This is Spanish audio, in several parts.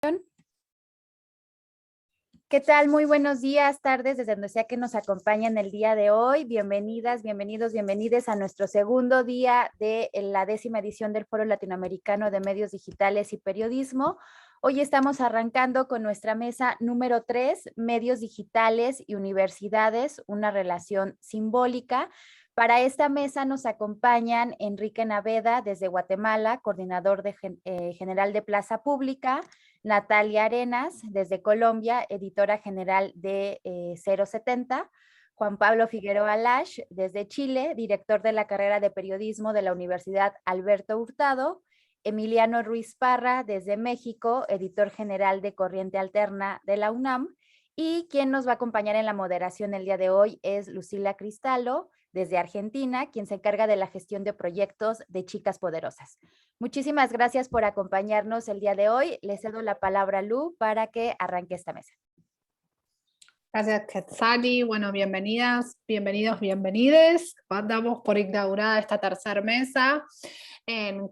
¿Qué tal? Muy buenos días, tardes, desde donde sea que nos acompañan el día de hoy. Bienvenidas, bienvenidos, bienvenides a nuestro segundo día de la 10ª edición del Foro Latinoamericano de Medios Digitales y Periodismo. Hoy estamos arrancando con nuestra mesa número 3, Medios Digitales y Universidades, una relación simbólica. Para esta mesa nos acompañan Enrique Naveda desde Guatemala, coordinador general de Plaza Pública, Natalia Arenas desde Colombia, editora general de 070, Juan Pablo Figueroa Lash desde Chile, director de la carrera de periodismo de la Universidad Alberto Hurtado, Emiliano Ruiz Parra desde México, editor general de Corriente Alterna de la UNAM, y quien nos va a acompañar en la moderación el día de hoy es Lucila Cristallo, desde Argentina, quien se encarga de la gestión de proyectos de Chicas Poderosas. Muchísimas gracias por acompañarnos el día de hoy. Le cedo la palabra a Lu para que arranque esta mesa. Gracias, Quetzali. Bueno, bienvenidas, bienvenidos, bienvenides. Damos por inaugurada esta tercera mesa.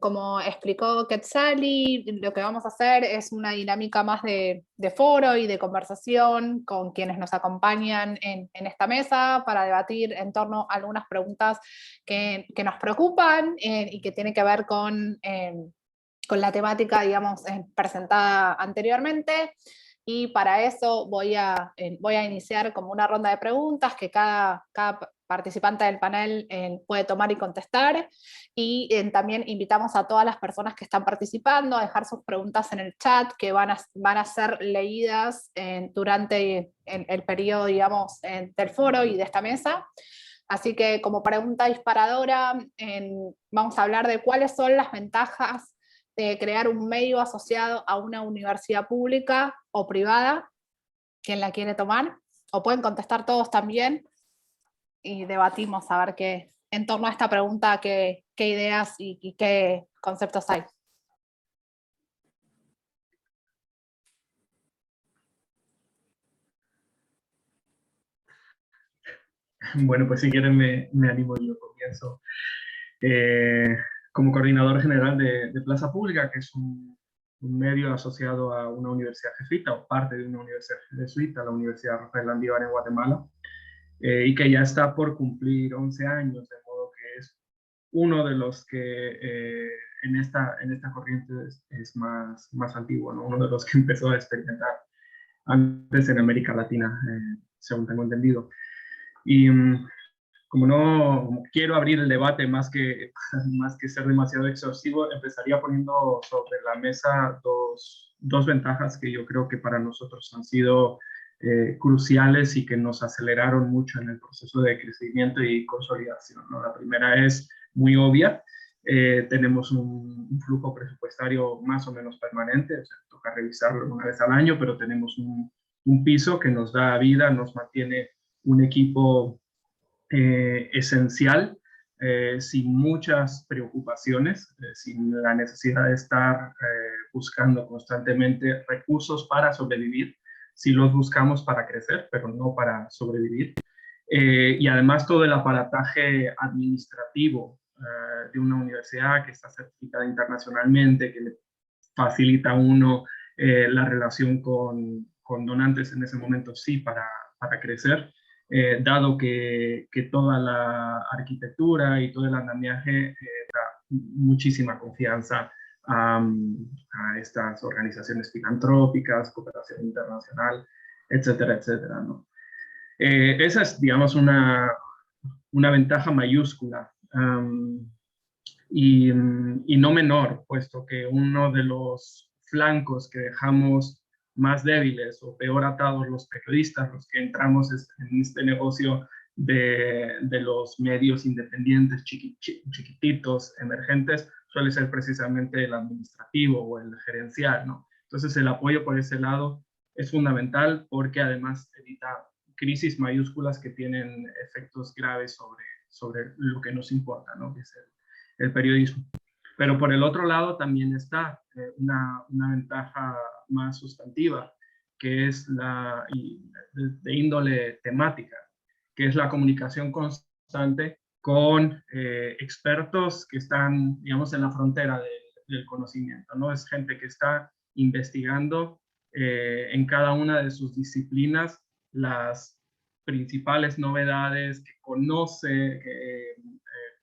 Como explicó Quetzali, lo que vamos a hacer es una dinámica más de foro y de conversación con quienes nos acompañan en esta mesa para debatir en torno a algunas preguntas que nos preocupan y que tienen que ver con la temática, digamos, presentada anteriormente. Y para eso voy a iniciar como una ronda de preguntas que cada participante del panel puede tomar y contestar. Y también invitamos a todas las personas que están participando a dejar sus preguntas en el chat, que van a ser leídas durante el periodo, digamos, del foro y de esta mesa. Así que como pregunta disparadora, vamos a hablar de cuáles son las ventajas de crear un medio asociado a una universidad pública o privada. ¿Quién la quiere tomar? O pueden contestar todos también y debatimos a ver qué, en torno a esta pregunta, qué ideas y qué conceptos hay. Bueno, pues si quieren me animo yo, comienzo. Como coordinador general de Plaza Pública, que es un medio asociado a una universidad jesuita o parte de una universidad jesuita, la Universidad Rafael Landívar en Guatemala, y que ya está por cumplir 11 años, de modo que es uno de los que en esta corriente es más antiguo, ¿no? Uno de los que empezó a experimentar antes en América Latina, según tengo entendido. Y como no quiero abrir el debate más que ser demasiado exhaustivo, empezaría poniendo sobre la mesa dos ventajas que yo creo que para nosotros han sido cruciales y que nos aceleraron mucho en el proceso de crecimiento y consolidación, ¿no? La primera es muy obvia. Tenemos un flujo presupuestario más o menos permanente, o sea, toca revisarlo una vez al año, pero tenemos un piso que nos da vida, nos mantiene un equipo esencial, sin muchas preocupaciones, sin la necesidad de estar buscando constantemente recursos para sobrevivir. Sí los buscamos para crecer, pero no para sobrevivir. Y además todo el aparataje administrativo de una universidad que está certificada internacionalmente, que le facilita a uno la relación con donantes en ese momento, sí, para crecer. Dado que toda la arquitectura y todo el andamiaje da muchísima confianza a estas organizaciones filantrópicas, cooperación internacional, etcétera, etcétera, ¿no? Esa es, digamos, una ventaja mayúscula y no menor, puesto que uno de los flancos que dejamos más débiles o peor atados los periodistas, los que entramos en este negocio de los medios independientes, chiquititos, emergentes, suele ser precisamente el administrativo o el gerencial, ¿no? Entonces el apoyo por ese lado es fundamental porque además evita crisis mayúsculas que tienen efectos graves sobre lo que nos importa, ¿no? Que es el periodismo. Pero por el otro lado también está una ventaja más sustantiva, que es de índole temática, que es la comunicación constante con expertos que están, digamos, en la frontera del conocimiento, ¿no? Es gente que está investigando en cada una de sus disciplinas las principales novedades, que conoce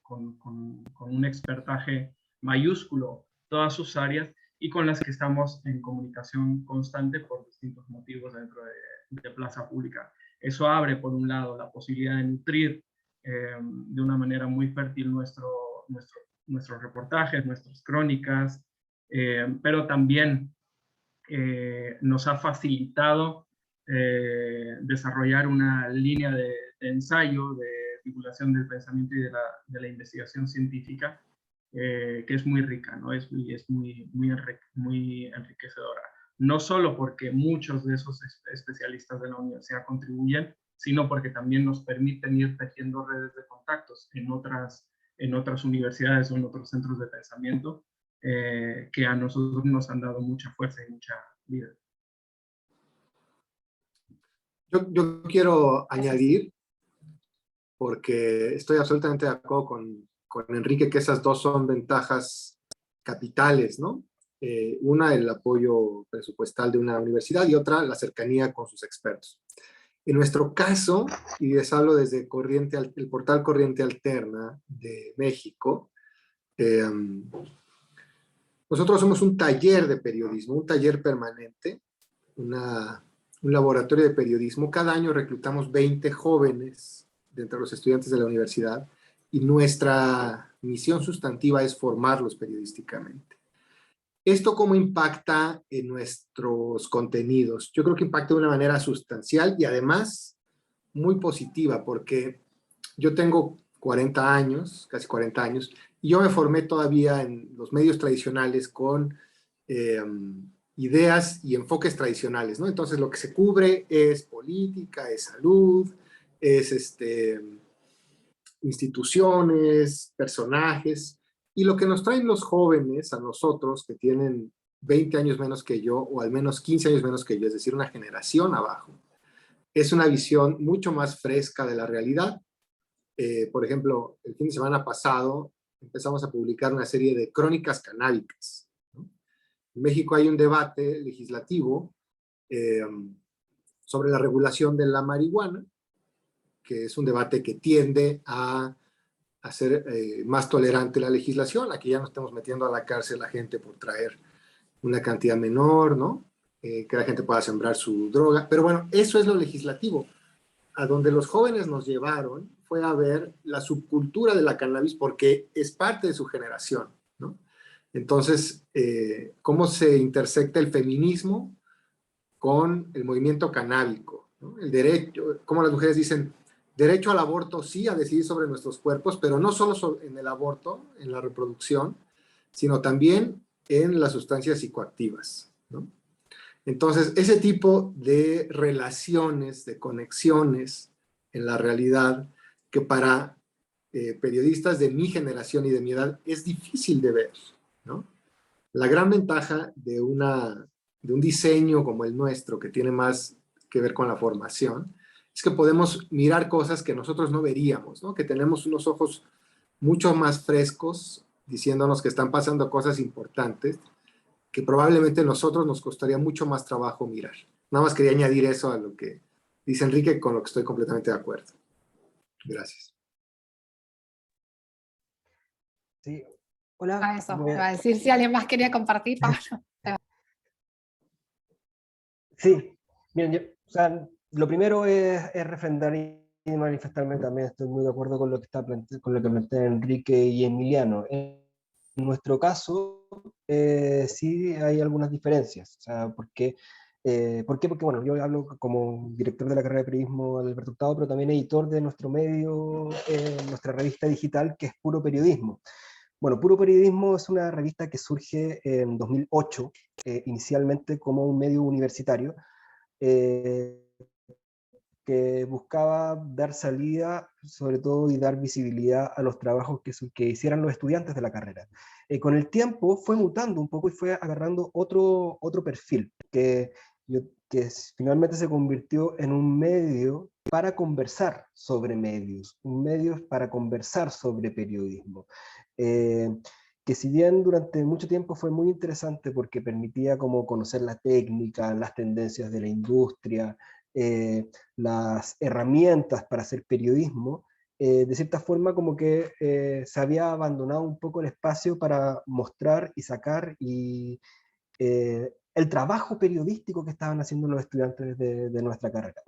con un expertaje mayúsculo todas sus áreas y con las que estamos en comunicación constante por distintos motivos dentro de Plaza Pública. Eso abre, por un lado, la posibilidad de nutrir de una manera muy fértil nuestros reportajes, nuestras crónicas, pero también nos ha facilitado desarrollar una línea de ensayo, de divulgación del pensamiento y de la investigación científica, que es muy rica, ¿no? Es muy enriquecedora. No solo porque muchos de esos especialistas de la universidad contribuyen, sino porque también nos permiten ir tejiendo redes de contactos en otras universidades o en otros centros de pensamiento, que a nosotros nos han dado mucha fuerza y mucha vida. Yo quiero añadir, porque estoy absolutamente de acuerdo con Enrique, que esas dos son ventajas capitales, ¿no? Una, el apoyo presupuestal de una universidad, y otra, la cercanía con sus expertos. En nuestro caso, y les hablo desde el portal Corriente Alterna de México, nosotros somos un taller de periodismo, un taller permanente, un laboratorio de periodismo. Cada año reclutamos 20 jóvenes de entre los estudiantes de la universidad, y nuestra misión sustantiva es formarlos periodísticamente. ¿Esto cómo impacta en nuestros contenidos? Yo creo que impacta de una manera sustancial y además muy positiva, porque yo tengo 40 años, casi 40 años, y yo me formé todavía en los medios tradicionales con ideas y enfoques tradicionales, ¿no? Entonces lo que se cubre es política, es salud, es instituciones, personajes, y lo que nos traen los jóvenes a nosotros, que tienen 20 años menos que yo, o al menos 15 años menos que yo, es decir, una generación abajo, es una visión mucho más fresca de la realidad. Por ejemplo, el fin de semana pasado empezamos a publicar una serie de crónicas canábicas, ¿no? En México hay un debate legislativo sobre la regulación de la marihuana, que es un debate que tiende a hacer más tolerante la legislación, a que ya no estemos metiendo a la cárcel a gente por traer una cantidad menor, ¿no? Que la gente pueda sembrar su droga. Pero bueno, eso es lo legislativo. A donde los jóvenes nos llevaron fue a ver la subcultura de la cannabis, porque es parte de su generación, ¿no? Entonces, cómo se intersecta el feminismo con el movimiento canábico, ¿no? El derecho, como las mujeres dicen, derecho al aborto, sí, a decidir sobre nuestros cuerpos, pero no solo en el aborto, en la reproducción, sino también en las sustancias psicoactivas, ¿no? Entonces, ese tipo de relaciones, de conexiones en la realidad, que para periodistas de mi generación y de mi edad es difícil de ver, ¿no? La gran ventaja de un diseño como el nuestro, que tiene más que ver con la formación, es que podemos mirar cosas que nosotros no veríamos, ¿no? Que tenemos unos ojos mucho más frescos, diciéndonos que están pasando cosas importantes, que probablemente a nosotros nos costaría mucho más trabajo mirar. Nada más quería añadir eso a lo que dice Enrique, con lo que estoy completamente de acuerdo. Gracias. Sí, hola. A eso, iba a decir si alguien más quería compartir, Pablo. Sí, miren, o sea, lo primero es refrendar y manifestarme también. Estoy muy de acuerdo con lo que con lo que plantea Enrique y Emiliano. En nuestro caso, sí hay algunas diferencias. O sea, ¿por qué? Porque, bueno, yo hablo como director de la carrera de periodismo de Alberto Hurtado, pero también editor de nuestro medio, nuestra revista digital, que es Puro Periodismo. Bueno, Puro Periodismo es una revista que surge en 2008, inicialmente como un medio universitario, que buscaba dar salida, sobre todo, y dar visibilidad a los trabajos que hicieran los estudiantes de la carrera. Con el tiempo fue mutando un poco y fue agarrando otro perfil, que finalmente se convirtió en un medio para conversar sobre medios, un medio para conversar sobre periodismo. que si bien durante mucho tiempo fue muy interesante porque permitía como conocer la técnica, las tendencias de la industria, las herramientas para hacer periodismo, de cierta forma como que se había abandonado un poco el espacio para mostrar y sacar el trabajo periodístico que estaban haciendo los estudiantes de nuestra carrera.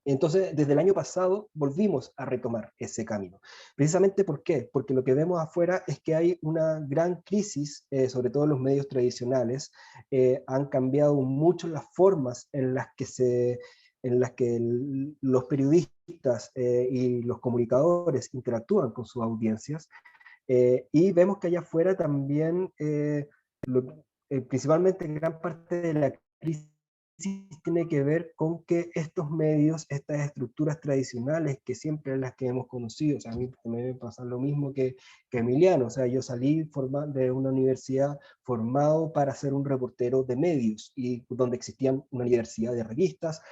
Entonces, desde el año pasado volvimos a retomar ese camino. Precisamente, ¿por qué? Porque lo que vemos afuera es que hay una gran crisis, sobre todo en los medios tradicionales. Han cambiado mucho las formas en las que los periodistas y los comunicadores interactúan con sus audiencias. Y vemos que allá afuera también, principalmente gran parte de la crisis tiene que ver con que estos medios, estas estructuras tradicionales que siempre las que hemos conocido, o sea, a mí me pasa lo mismo que Emiliano, o sea, yo salí de una universidad formado para ser un reportero de medios, y donde existían una universidad de revistas,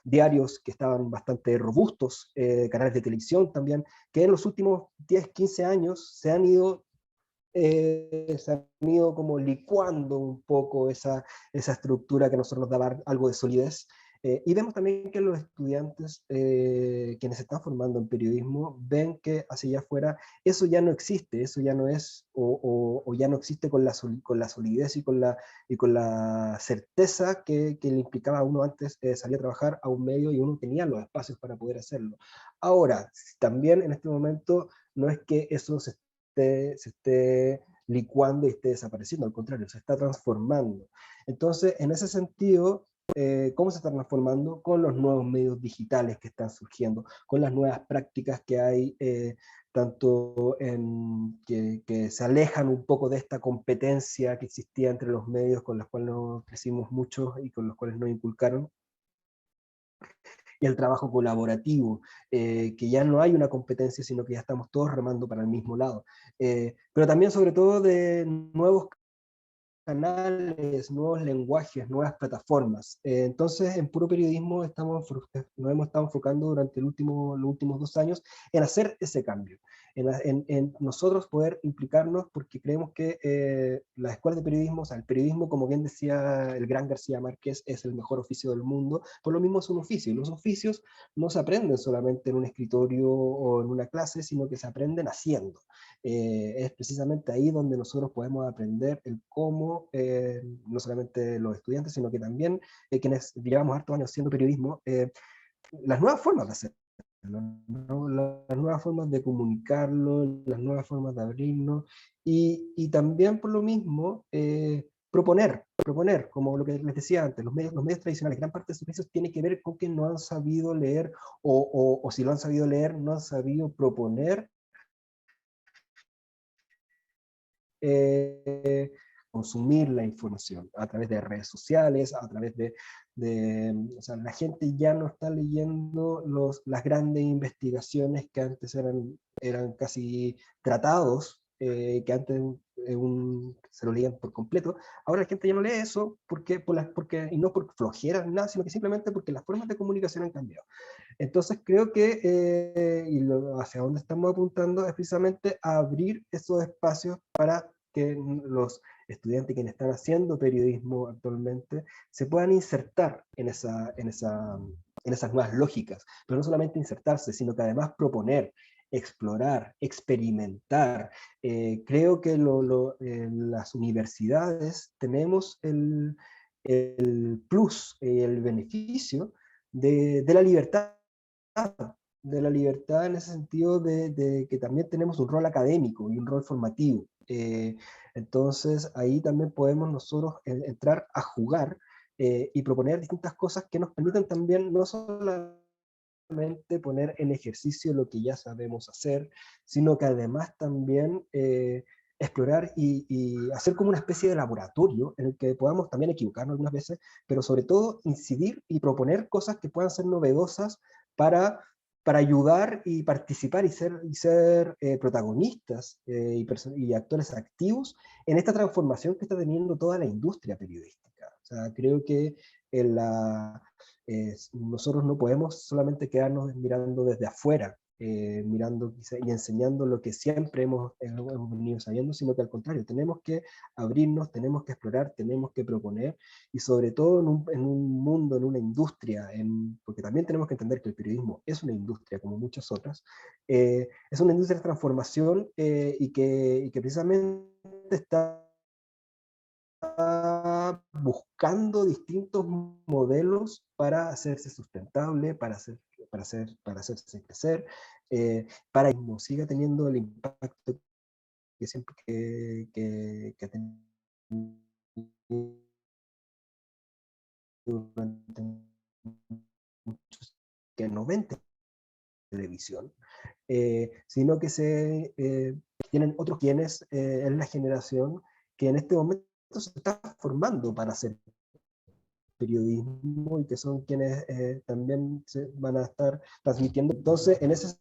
diarios que estaban bastante robustos, canales de televisión también, que en los últimos 10, 15 años se han ido como licuando un poco esa estructura que a nosotros nos daba algo de solidez. Y vemos también que los estudiantes, quienes se están formando en periodismo, ven que hacia allá afuera eso ya no existe, eso ya no es, o ya no existe con la solidez y con la certeza que le implicaba a uno antes salir a trabajar a un medio y uno tenía los espacios para poder hacerlo. Ahora, también en este momento no es que eso se esté licuando y esté desapareciendo, al contrario, se está transformando. Entonces, en ese sentido, ¿cómo se está transformando? Con los nuevos medios digitales que están surgiendo, con las nuevas prácticas que hay, tanto que se alejan un poco de esta competencia que existía entre los medios con los cuales nos crecimos muchos y con los cuales nos inculcaron, y el trabajo colaborativo, que ya no hay una competencia, sino que ya estamos todos remando para el mismo lado. Pero también sobre todo de nuevos canales, nuevos lenguajes, nuevas plataformas. Entonces, en Puro Periodismo nos hemos estado enfocando durante los últimos 2 años en hacer ese cambio, en nosotros poder implicarnos, porque creemos que la escuela de periodismo, o sea, el periodismo, como bien decía el gran García Márquez, es el mejor oficio del mundo. Por lo mismo es un oficio, y los oficios no se aprenden solamente en un escritorio o en una clase, sino que se aprenden haciendo. Es precisamente ahí donde nosotros podemos aprender el cómo, no solamente los estudiantes, sino que también quienes llevamos hartos años haciendo periodismo, las nuevas formas de hacerlo, ¿no? Las nuevas formas de comunicarlo, las nuevas formas de abrirnos, y también por lo mismo proponer, como lo que les decía antes, los medios tradicionales, gran parte de sus servicios tiene que ver con que no han sabido leer, o si lo han sabido leer, no han sabido proponer consumir la información a través de redes sociales, a través o sea, la gente ya no está leyendo las grandes investigaciones que antes eran casi tratados, que antes se lo leían por completo. Ahora la gente ya no lee eso y no por flojera ni nada, sino que simplemente porque las formas de comunicación han cambiado. Entonces creo que, hacia donde estamos apuntando es precisamente a abrir esos espacios para que los estudiantes quienes están haciendo periodismo actualmente se puedan insertar en esas nuevas lógicas, pero no solamente insertarse, sino que además proponer, explorar, experimentar. Creo que las universidades tenemos el plus, el beneficio de la libertad en ese sentido de que también tenemos un rol académico y un rol formativo. Entonces ahí también podemos nosotros entrar a jugar y proponer distintas cosas que nos permitan también no solamente poner en ejercicio lo que ya sabemos hacer, sino que además también explorar y hacer como una especie de laboratorio en el que podamos también equivocarnos algunas veces, pero sobre todo incidir y proponer cosas que puedan ser novedosas para ayudar y participar y ser protagonistas y actores activos en esta transformación que está teniendo toda la industria periodística. O sea, creo que nosotros no podemos solamente quedarnos mirando desde afuera mirando y enseñando lo que siempre hemos venido sabiendo, sino que al contrario, tenemos que abrirnos, tenemos que explorar, tenemos que proponer, y sobre todo en un mundo, en una industria, porque también tenemos que entender que el periodismo es una industria como muchas otras, es una industria de transformación y que precisamente está buscando distintos modelos para hacerse sustentable, para hacerse crecer, para que siga teniendo el impacto que siempre que ha tenido durante muchos, que no ven televisión, sino que tienen otros quienes en la generación que en este momento se está formando para hacer periodismo y que son quienes también se van a estar transmitiendo. Entonces, en ese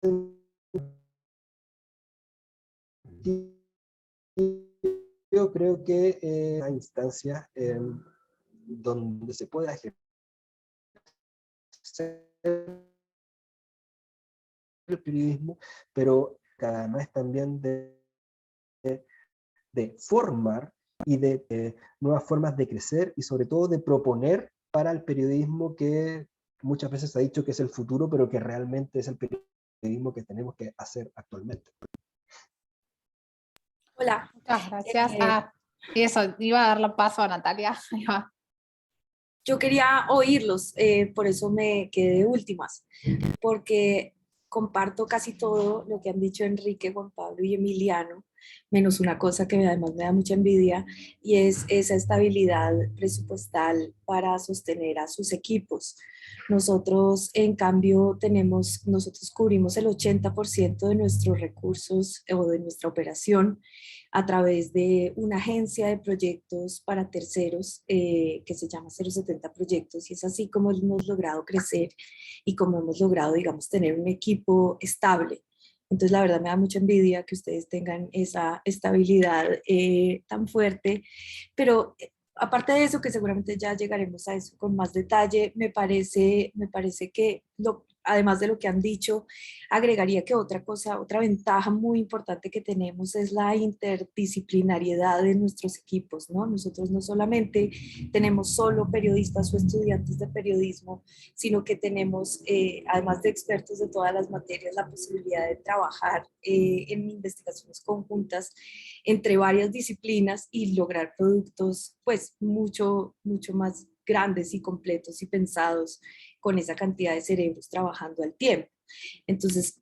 sentido, yo creo que hay instancias donde se pueda ejercer el periodismo, pero además también de formar y de nuevas formas de crecer y sobre todo de proponer para el periodismo que muchas veces se ha dicho que es el futuro, pero que realmente es el periodismo que tenemos que hacer actualmente. Hola. Muchas gracias. Y eso, iba a dar el paso a Natalia. Yo quería oírlos, por eso me quedé de últimas, porque comparto casi todo lo que han dicho Enrique, Juan Pablo y Emiliano, menos una cosa que además me da mucha envidia, y es esa estabilidad presupuestal para sostener a sus equipos. Nosotros, en cambio, nosotros cubrimos el 80% de nuestros recursos o de nuestra operación a través de una agencia de proyectos para terceros que se llama 070 Proyectos, y es así como hemos logrado crecer y como hemos logrado, digamos, tener un equipo estable. Entonces, la verdad me da mucha envidia que ustedes tengan esa estabilidad tan fuerte, pero aparte de eso, que seguramente ya llegaremos a eso con más detalle, me parece que además de lo que han dicho, agregaría que otra ventaja muy importante que tenemos es la interdisciplinariedad de nuestros equipos, ¿no? Nosotros no solamente tenemos solo periodistas o estudiantes de periodismo, sino que tenemos, además de expertos de todas las materias, la posibilidad de trabajar en investigaciones conjuntas entre varias disciplinas y lograr productos, pues, mucho más grandes y completos y pensados con esa cantidad de cerebros trabajando al tiempo. Entonces,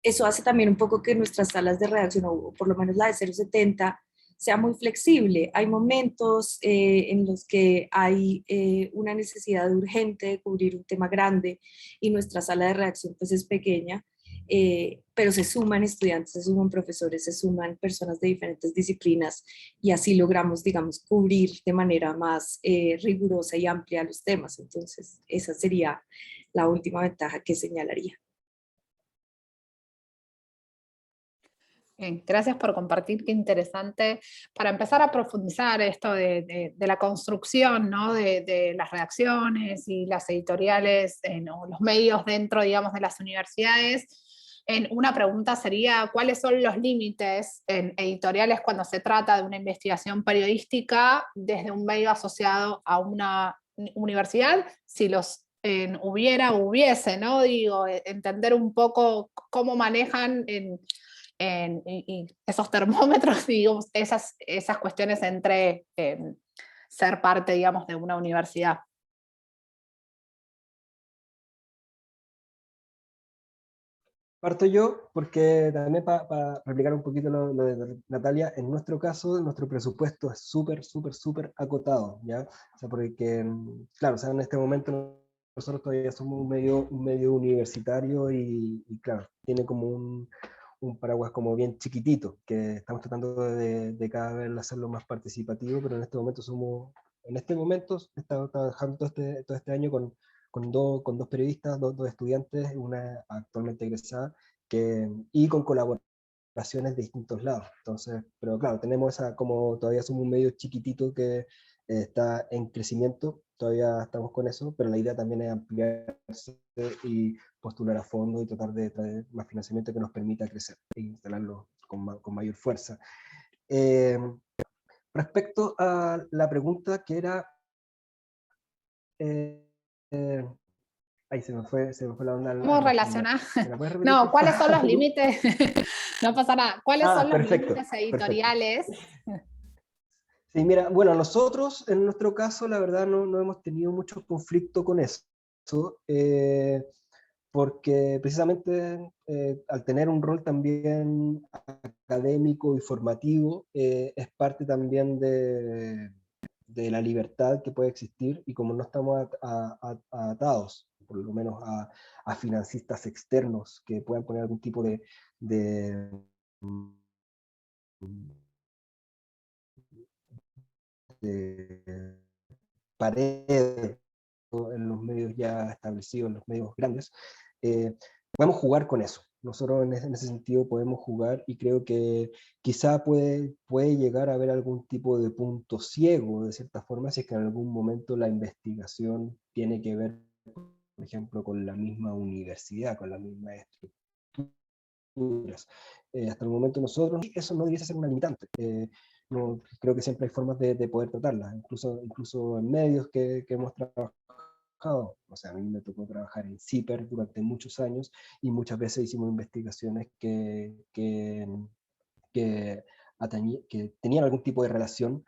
eso hace también un poco que nuestras salas de redacción, o por lo menos la de 070, sea muy flexible. Hay momentos en los que hay una necesidad urgente de cubrir un tema grande y nuestra sala de redacción pues es pequeña, pero se suman estudiantes, se suman profesores, se suman personas de diferentes disciplinas y así logramos, digamos, cubrir de manera más rigurosa y amplia los temas. Entonces, esa sería la última ventaja que señalaría. Bien, gracias por compartir, qué interesante. Para empezar a profundizar esto de la construcción, ¿no? de las redacciones y las editoriales, o los medios dentro, digamos, de las universidades, una pregunta sería, ¿cuáles son los límites editoriales cuando se trata de una investigación periodística desde un medio asociado a una universidad? Si los hubiera o hubiese, ¿no? Digo, entender un poco cómo manejan y esos termómetros, digamos, esas cuestiones entre ser parte, digamos, de una universidad. Parto yo, porque también para replicar un poquito lo de Natalia, en nuestro caso, nuestro presupuesto es súper acotado, ¿ya? O sea, porque, claro, o sea, en este momento nosotros todavía somos un medio universitario y claro, tiene como un paraguas como bien chiquitito, que estamos tratando de cada vez hacerlo más participativo, pero en este momento estamos trabajando todo este año con dos periodistas, dos estudiantes, una actualmente egresada, y con colaboraciones de distintos lados. Entonces, pero claro, tenemos como todavía somos un medio chiquitito que está en crecimiento, todavía estamos con eso, pero la idea también es ampliarse y postular a fondo y tratar de traer más financiamiento que nos permita crecer e instalarlo con mayor fuerza. Respecto a la pregunta que era... ahí se me fue la onda. ¿Cómo relacionar? No, no, ¿cuáles son los límites? No pasa nada. ¿Cuáles son los perfecto, límites editoriales? Perfecto. Sí, mira, bueno, nosotros en nuestro caso la verdad no hemos tenido mucho conflicto con eso, porque precisamente al tener un rol también académico y formativo, es parte también de la libertad que puede existir, y como no estamos atados, por lo menos a financistas externos que puedan poner algún tipo de pared en los medios ya establecidos, en los medios grandes, podemos jugar con eso. Nosotros en ese sentido podemos jugar, y creo que quizá puede llegar a haber algún tipo de punto ciego, de cierta forma, si es que en algún momento la investigación tiene que ver, por ejemplo, con la misma universidad, con la misma estructuras. Hasta el momento nosotros, eso no debiese ser una limitante. No, creo que siempre hay formas de poder tratarlas, incluso en medios que hemos trabajado. O sea, a mí me tocó trabajar en CIPER durante muchos años, y muchas veces hicimos investigaciones que tenían algún tipo de relación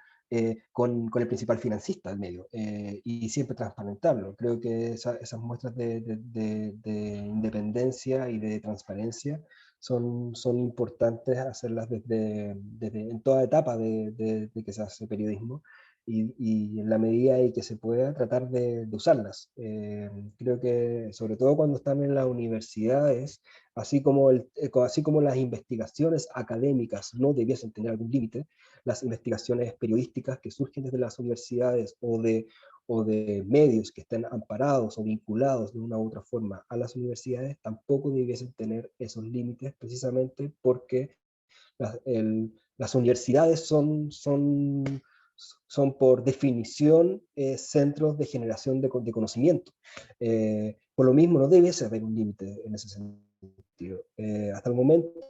con el principal financista del medio, y siempre transparentarlo. Creo que esas muestras de independencia y de transparencia son importantes hacerlas en toda etapa de que se hace periodismo, y en la medida en que se pueda tratar de usarlas. Creo que sobre todo cuando están en las universidades, así como las investigaciones académicas no debiesen tener algún límite, las investigaciones periodísticas que surgen desde las universidades o de medios que estén amparados o vinculados de una u otra forma a las universidades tampoco debiesen tener esos límites, precisamente porque las universidades son por definición centros de generación de conocimiento. Por lo mismo, no debiese haber un límite en ese sentido. Hasta el momento,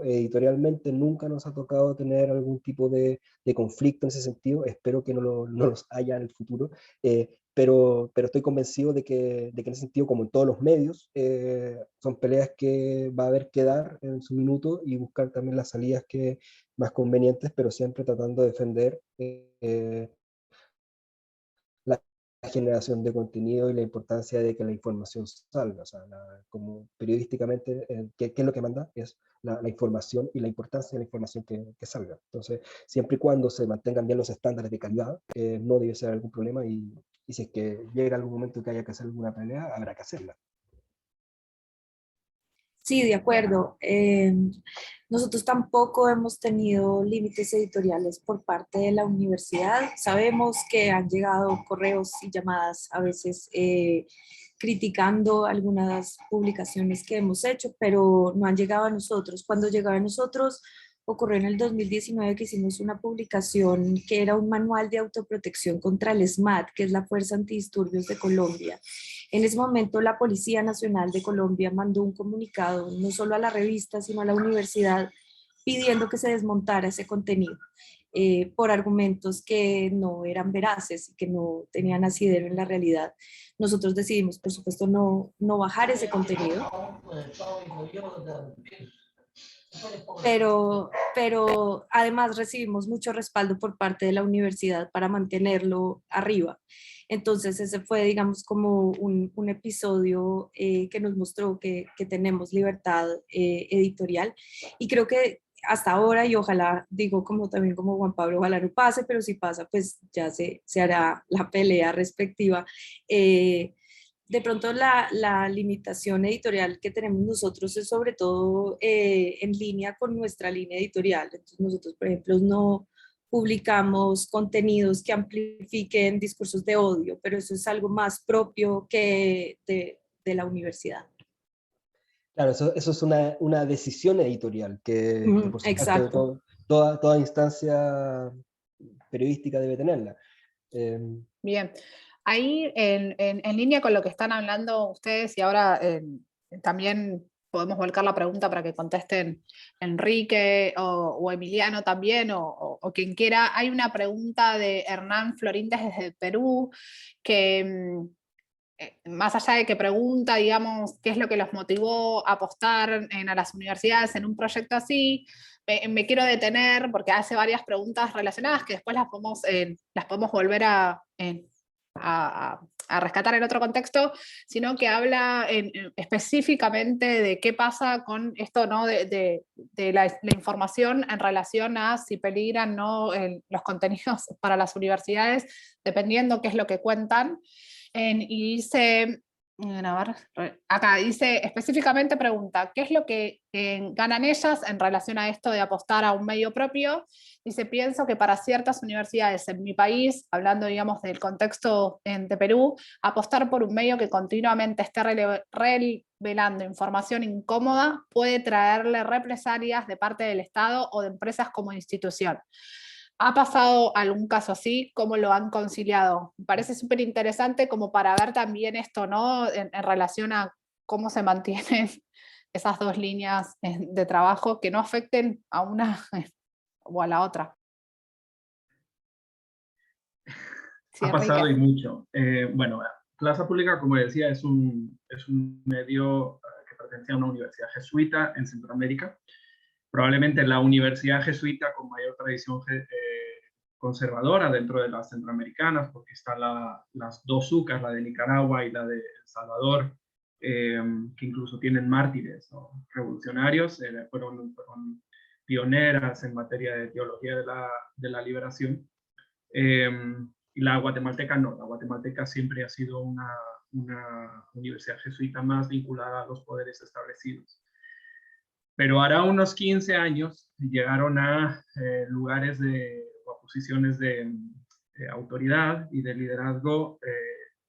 editorialmente, nunca nos ha tocado tener algún tipo de conflicto en ese sentido. Espero que no los haya en el futuro. Pero estoy convencido de que en ese sentido, como en todos los medios, son peleas que va a haber que dar en su minuto, y buscar también las salidas más convenientes, pero siempre tratando de defender la generación de contenido y la importancia de que la información salga. O sea, como periodísticamente, ¿qué es lo que manda? Es la información y la importancia de la información que salga. Entonces, siempre y cuando se mantengan bien los estándares de calidad, no debe ser algún problema, y si es que llega algún momento que haya que hacer alguna pelea, habrá que hacerla. Sí, de acuerdo. Nosotros tampoco hemos tenido límites editoriales por parte de la universidad. Sabemos que han llegado correos y llamadas a veces criticando algunas publicaciones que hemos hecho, pero no han llegado a nosotros. Cuando llegaba a nosotros, ocurrió en el 2019 que hicimos una publicación que era un manual de autoprotección contra el SMAT, que es la Fuerza Antidisturbios de Colombia. En ese momento, la Policía Nacional de Colombia mandó un comunicado, no solo a la revista, sino a la universidad, pidiendo que se desmontara ese contenido por argumentos que no eran veraces y que no tenían asidero en la realidad. Nosotros decidimos, por supuesto, no bajar ese contenido. Pero además recibimos mucho respaldo por parte de la universidad para mantenerlo arriba. Entonces ese fue, digamos, como un episodio que nos mostró que tenemos libertad editorial, y creo que hasta ahora, y ojalá, digo como también como Juan Pablo, ojalá no pase, pero si pasa, pues ya se hará la pelea respectiva. De pronto la limitación editorial que tenemos nosotros es sobre todo en línea con nuestra línea editorial. Entonces nosotros, por ejemplo, no publicamos contenidos que amplifiquen discursos de odio, pero eso es algo más propio que de la universidad. Claro, eso es una decisión editorial que por supuesto Exacto. toda instancia periodística debe tenerla. Bien, ahí en línea con lo que están hablando ustedes, y ahora también podemos volcar la pregunta para que contesten Enrique o Emiliano también, o quien quiera. Hay una pregunta de Hernán Florintes desde Perú, que más allá de que pregunta, digamos, qué es lo que los motivó a apostar a las universidades en un proyecto así, me quiero detener porque hace varias preguntas relacionadas que después las podemos volver a rescatar en otro contexto, sino que habla específicamente de qué pasa con esto, ¿no? de la información en relación a si peligran, ¿no? los contenidos para las universidades, dependiendo qué es lo que cuentan. Y dice, a ver, acá dice, específicamente pregunta, ¿qué es lo que ganan ellas en relación a esto de apostar a un medio propio? Dice, pienso que para ciertas universidades en mi país, hablando, digamos, del contexto de Perú, apostar por un medio que continuamente esté revelando información incómoda puede traerle represalias de parte del Estado o de empresas como institución. ¿Ha pasado algún caso así? ¿Cómo lo han conciliado? Me parece súper interesante como para ver también esto, ¿no? En relación a cómo se mantienen esas dos líneas de trabajo que no afecten a una o a la otra. Sí, ha pasado Enrique. y mucho. Bueno, Plaza Pública, como decía, es un medio que pertenece a una universidad jesuita en Centroamérica. Probablemente la universidad jesuita con mayor tradición conservadora dentro de las centroamericanas, porque están las dos UCAs, la de Nicaragua y la de El Salvador, que incluso tienen mártires, ¿no? Revolucionarios, fueron pioneras en materia de teología de la liberación. Y la guatemalteca no, la guatemalteca siempre ha sido una universidad jesuita más vinculada a los poderes establecidos. Pero hará unos 15 años llegaron a lugares o a posiciones de autoridad y de liderazgo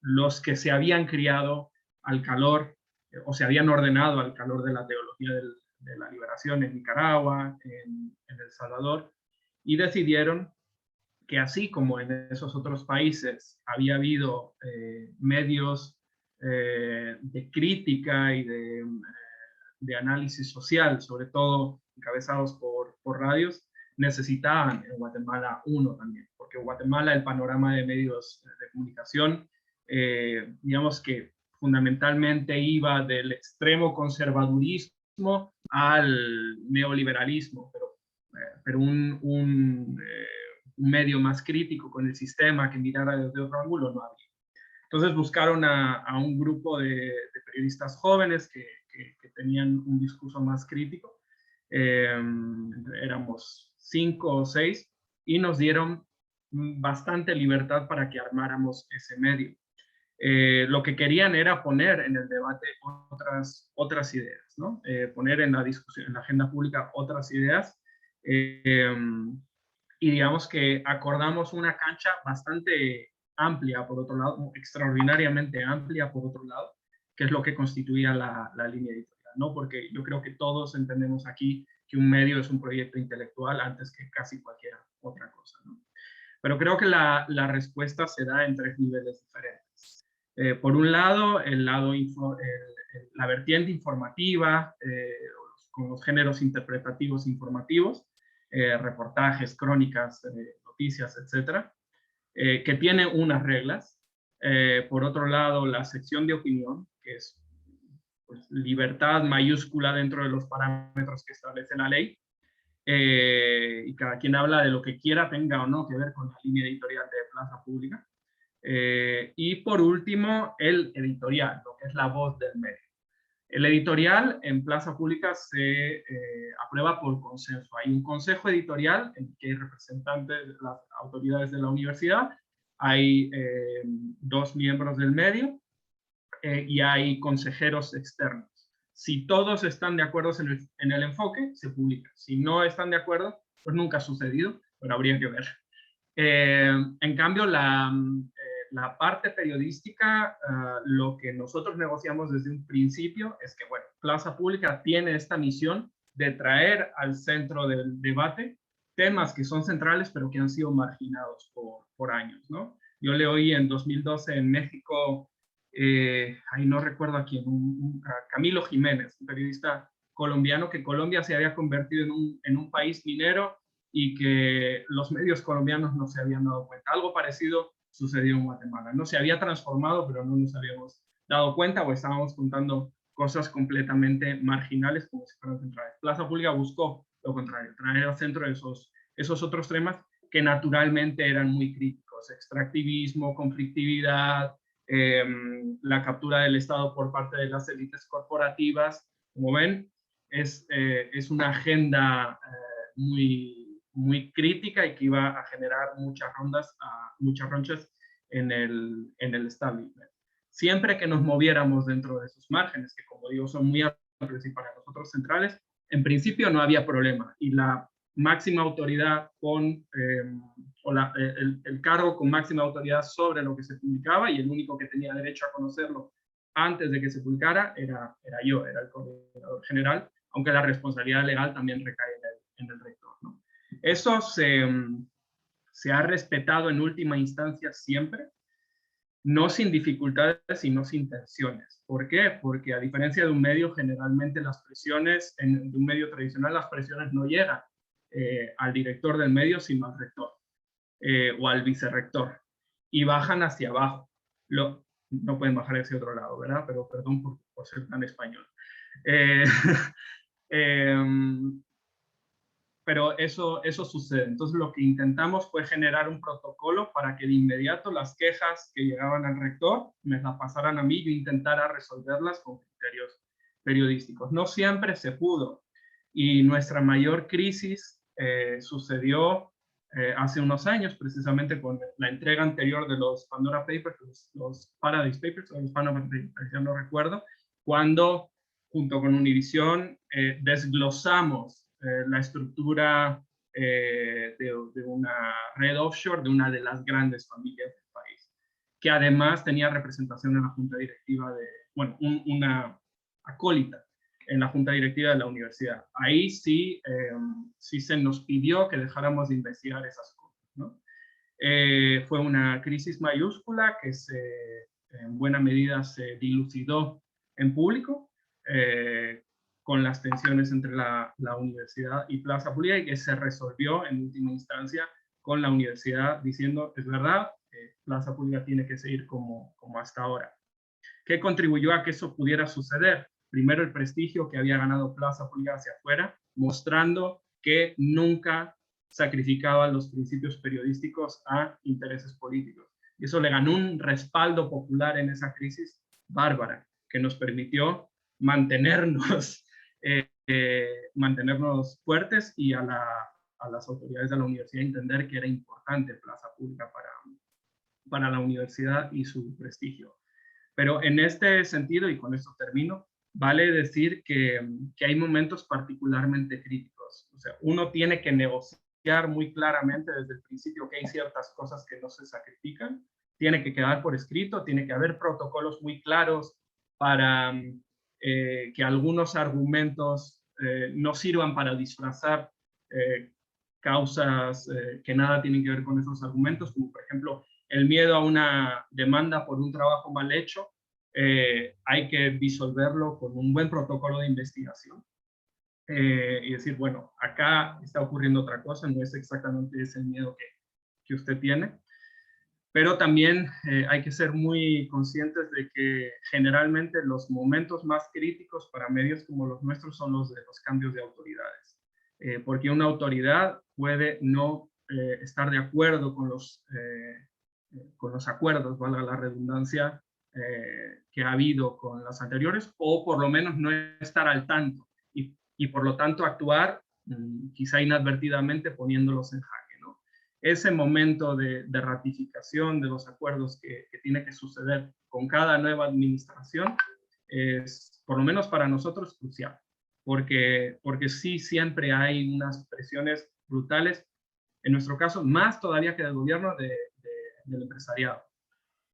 los que se habían criado al calor o se habían ordenado al calor de la teología de la liberación en Nicaragua, en El Salvador, y decidieron que así como en esos otros países había habido medios de crítica y de análisis social, sobre todo encabezados por radios, necesitaban en Guatemala uno también, porque en Guatemala el panorama de medios de comunicación, digamos que fundamentalmente iba del extremo conservadurismo al neoliberalismo, pero un medio más crítico con el sistema que mirara desde otro ángulo no había. Entonces buscaron a un grupo de periodistas jóvenes que tenían un discurso más crítico. Éramos 5 o 6 y nos dieron bastante libertad para que armáramos ese medio. Lo que querían era poner en el debate otras ideas, ¿no? Poner en la discusión, en la agenda pública otras ideas. Y digamos que acordamos una cancha bastante amplia, por otro lado, extraordinariamente amplia, por otro lado, que es lo que constituía la línea editorial, ¿no? Porque yo creo que todos entendemos aquí que un medio es un proyecto intelectual antes que casi cualquier otra cosa, ¿no? Pero creo que la respuesta se da en 3 niveles diferentes. Por un lado, la vertiente informativa, con los géneros interpretativos informativos, reportajes, crónicas, noticias, etcétera, que tiene unas reglas. Por otro lado, la sección de opinión, que es pues, libertad mayúscula dentro de los parámetros que establece la ley, y cada quien habla de lo que quiera, tenga o no que ver con la línea editorial de Plaza Pública. Y por último, el editorial, lo que es la voz del medio. El editorial en Plaza Pública se aprueba por consenso. Hay un consejo editorial en que hay representantes de las autoridades de la universidad, hay 2 miembros del medio y hay consejeros externos. Si todos están de acuerdo en el enfoque, se publica. Si no están de acuerdo, pues nunca ha sucedido, pero habría que ver. En cambio, la parte periodística, lo que nosotros negociamos desde un principio es que, bueno, Plaza Pública tiene esta misión de traer al centro del debate temas que son centrales, pero que han sido marginados por años, ¿no? Yo le oí en 2012 en México, ahí no recuerdo a quién, a Camilo Jiménez, un periodista colombiano, que Colombia se había convertido en un país minero y que los medios colombianos no se habían dado cuenta. Algo parecido sucedió en Guatemala. No se había transformado, pero no nos habíamos dado cuenta o estábamos contando cosas completamente marginales como si fueran centrales. Plaza Pública buscó lo contrario, traer al centro esos otros temas que naturalmente eran muy críticos: extractivismo, conflictividad, la captura del Estado por parte de las élites corporativas. Como ven, es una agenda muy crítica y que iba a generar muchas ronchas en el establishment. Siempre que nos moviéramos dentro de esos márgenes, que como digo son muy amplios y para nosotros centrales, en principio no había problema, y la máxima autoridad el cargo con máxima autoridad sobre lo que se publicaba, y el único que tenía derecho a conocerlo antes de que se publicara era yo, era el coordinador general, aunque la responsabilidad legal también recae en el rector, ¿no? Eso se ha respetado en última instancia siempre, no sin dificultades, sino sin tensiones. ¿Por qué? Porque a diferencia de un medio, generalmente las presiones, de un medio tradicional, las presiones no llegan al director del medio, sino al rector o al vicerrector, y bajan hacia abajo. No pueden bajar hacia otro lado, ¿verdad? Pero perdón por ser tan español. Pero eso sucede. Entonces lo que intentamos fue generar un protocolo para que de inmediato las quejas que llegaban al rector me las pasaran a mí y yo intentara resolverlas con criterios periodísticos. No siempre se pudo, y nuestra mayor crisis sucedió hace unos años, precisamente con la entrega anterior de los Pandora Papers, los Paradise Papers, o los Panama Papers, ya no recuerdo, cuando junto con Univision desglosamos la estructura de una red offshore de una de las grandes familias del país, que además tenía representación en la junta directiva una acólita en la junta directiva de la universidad. Ahí sí se nos pidió que dejáramos de investigar esas cosas, ¿no? Fue una crisis mayúscula que en buena medida se dilucidó en público, con las tensiones entre la universidad y Plaza Pública, y que se resolvió en última instancia con la universidad diciendo: es verdad, Plaza Pública tiene que seguir como hasta ahora. ¿Qué contribuyó a que eso pudiera suceder? Primero, el prestigio que había ganado Plaza Pública hacia afuera, mostrando que nunca sacrificaba los principios periodísticos a intereses políticos. Y eso le ganó un respaldo popular en esa crisis bárbara, que nos permitió mantenernos fuertes, y a las autoridades de la universidad entender que era importante Plaza Pública para la universidad y su prestigio. Pero en este sentido, y con esto termino, vale decir que hay momentos particularmente críticos. O sea, uno tiene que negociar muy claramente desde el principio que hay ciertas cosas que no se sacrifican, tiene que quedar por escrito, tiene que haber protocolos muy claros para que algunos argumentos no sirvan para disfrazar causas que nada tienen que ver con esos argumentos, como por ejemplo el miedo a una demanda por un trabajo mal hecho. Hay que disolverlo con un buen protocolo de investigación y decir, bueno, acá está ocurriendo otra cosa, no es exactamente ese miedo que usted tiene. Pero también hay que ser muy conscientes de que generalmente los momentos más críticos para medios como los nuestros son los de los cambios de autoridades. Porque una autoridad puede no estar de acuerdo con los acuerdos, valga la redundancia, que ha habido con las anteriores, o por lo menos no estar al tanto y por lo tanto actuar quizá inadvertidamente poniéndolos en jaque. Ese momento de ratificación de los acuerdos que tiene que suceder con cada nueva administración es, por lo menos para nosotros, crucial, porque sí siempre hay unas presiones brutales, en nuestro caso, más todavía que del gobierno, del empresariado,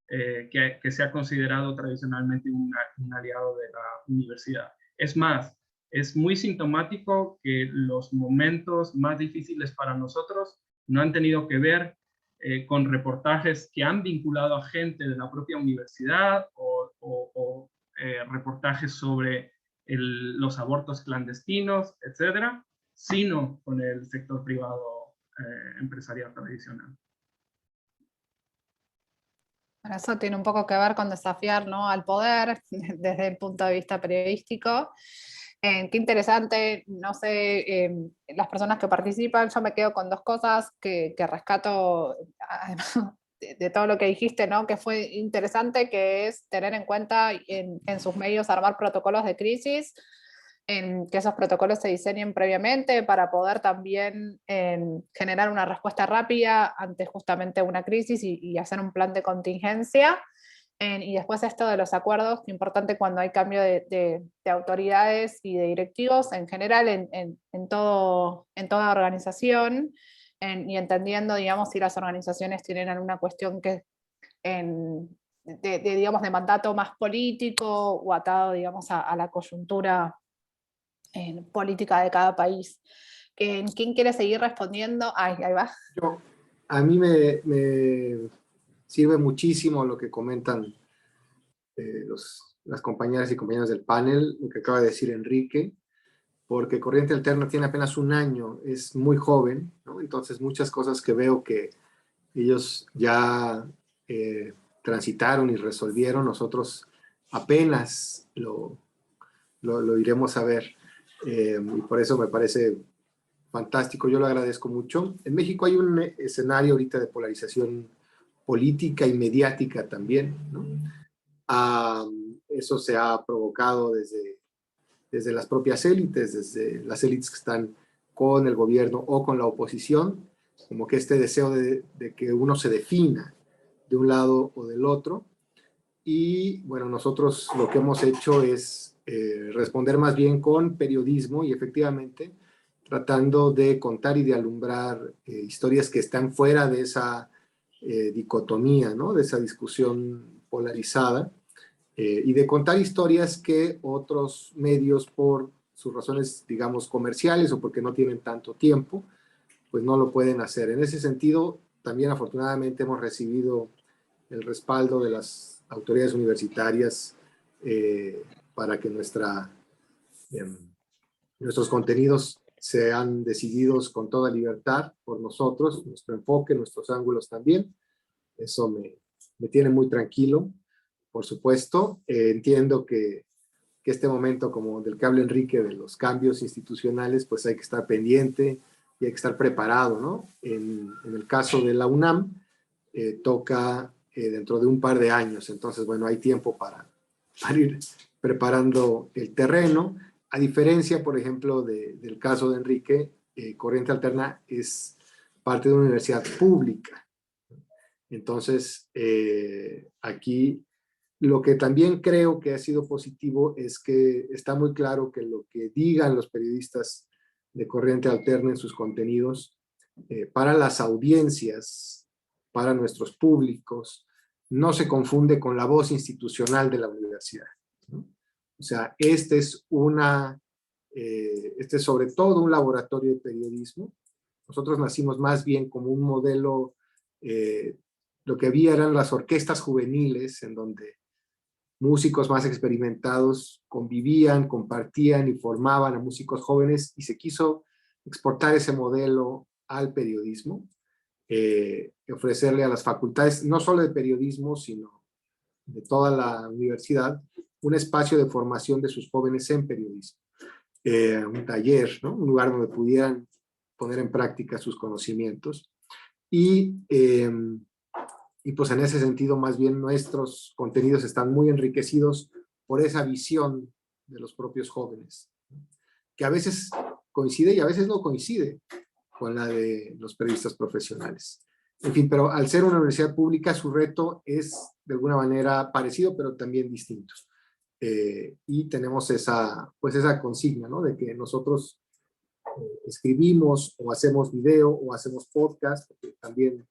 que se ha considerado tradicionalmente un aliado de la universidad. Es más, es muy sintomático que los momentos más difíciles para nosotros no han tenido que ver con reportajes que han vinculado a gente de la propia universidad o reportajes sobre los abortos clandestinos, etcétera, sino con el sector privado empresarial tradicional. Bueno, eso tiene un poco que ver con desafiar, ¿no?, al poder desde el punto de vista periodístico. Qué interesante, no sé, las personas que participan, yo me quedo con dos cosas que rescato de todo lo que dijiste, ¿no?, que fue interesante, que es tener en cuenta en sus medios armar protocolos de crisis, en que esos protocolos se diseñen previamente para poder también generar una respuesta rápida ante justamente una crisis y hacer un plan de contingencia. Y después esto de los acuerdos, que es importante cuando hay cambio de autoridades y de directivos en general en toda organización, y entendiendo, digamos, si las organizaciones tienen alguna cuestión que digamos, de mandato más político o atado, digamos, a la coyuntura política de cada país. ¿Quién quiere seguir respondiendo? Ahí va. A mí me sirve muchísimo lo que comentan las compañeras y compañeros del panel, lo que acaba de decir Enrique, porque Corriente Alterna tiene apenas un año, es muy joven, ¿no? Entonces muchas cosas que veo que ellos ya transitaron y resolvieron, nosotros apenas lo iremos a ver. Y por eso me parece fantástico, yo lo agradezco mucho. En México hay un escenario ahorita de polarización política y mediática también, ¿no? Eso se ha provocado desde las propias élites, desde las élites que están con el gobierno o con la oposición, como que este deseo de que uno se defina de un lado o del otro. Y bueno, nosotros lo que hemos hecho es responder más bien con periodismo y efectivamente tratando de contar y de alumbrar historias que están fuera de esa dicotomía, ¿no?, de esa discusión polarizada, y de contar historias que otros medios, por sus razones, digamos, comerciales o porque no tienen tanto tiempo, pues no lo pueden hacer. En ese sentido, también afortunadamente hemos recibido el respaldo de las autoridades universitarias para que nuestros contenidos sean decididos con toda libertad por nosotros, nuestro enfoque, nuestros ángulos también. Eso me tiene muy tranquilo, por supuesto. Entiendo que este momento, como del que habla Enrique, de los cambios institucionales, pues hay que estar pendiente y hay que estar preparado, ¿no? En el caso de la UNAM, toca dentro de un par de años, entonces, bueno, hay tiempo para ir preparando el terreno. A diferencia, por ejemplo, del caso de Enrique, Corriente Alterna es parte de una universidad pública. Entonces, aquí lo que también creo que ha sido positivo es que está muy claro que lo que digan los periodistas de Corriente Alterna en sus contenidos, para las audiencias, para nuestros públicos, no se confunde con la voz institucional de la universidad, ¿no? O sea, este es sobre todo un laboratorio de periodismo. Nosotros nacimos más bien como un modelo, lo que había eran las orquestas juveniles, en donde músicos más experimentados convivían, compartían y formaban a músicos jóvenes, y se quiso exportar ese modelo al periodismo, ofrecerle a las facultades, no solo de periodismo, sino de toda la universidad, un espacio de formación de sus jóvenes en periodismo. Un taller, ¿no?, un lugar donde pudieran poner en práctica sus conocimientos. Y pues en ese sentido, más bien nuestros contenidos están muy enriquecidos por esa visión de los propios jóvenes, que a veces coincide y a veces no coincide con la de los periodistas profesionales. En fin, pero al ser una universidad pública, su reto es de alguna manera parecido, pero también distinto. Y tenemos esa consigna, ¿no?, de que nosotros escribimos o hacemos video o hacemos podcast, porque también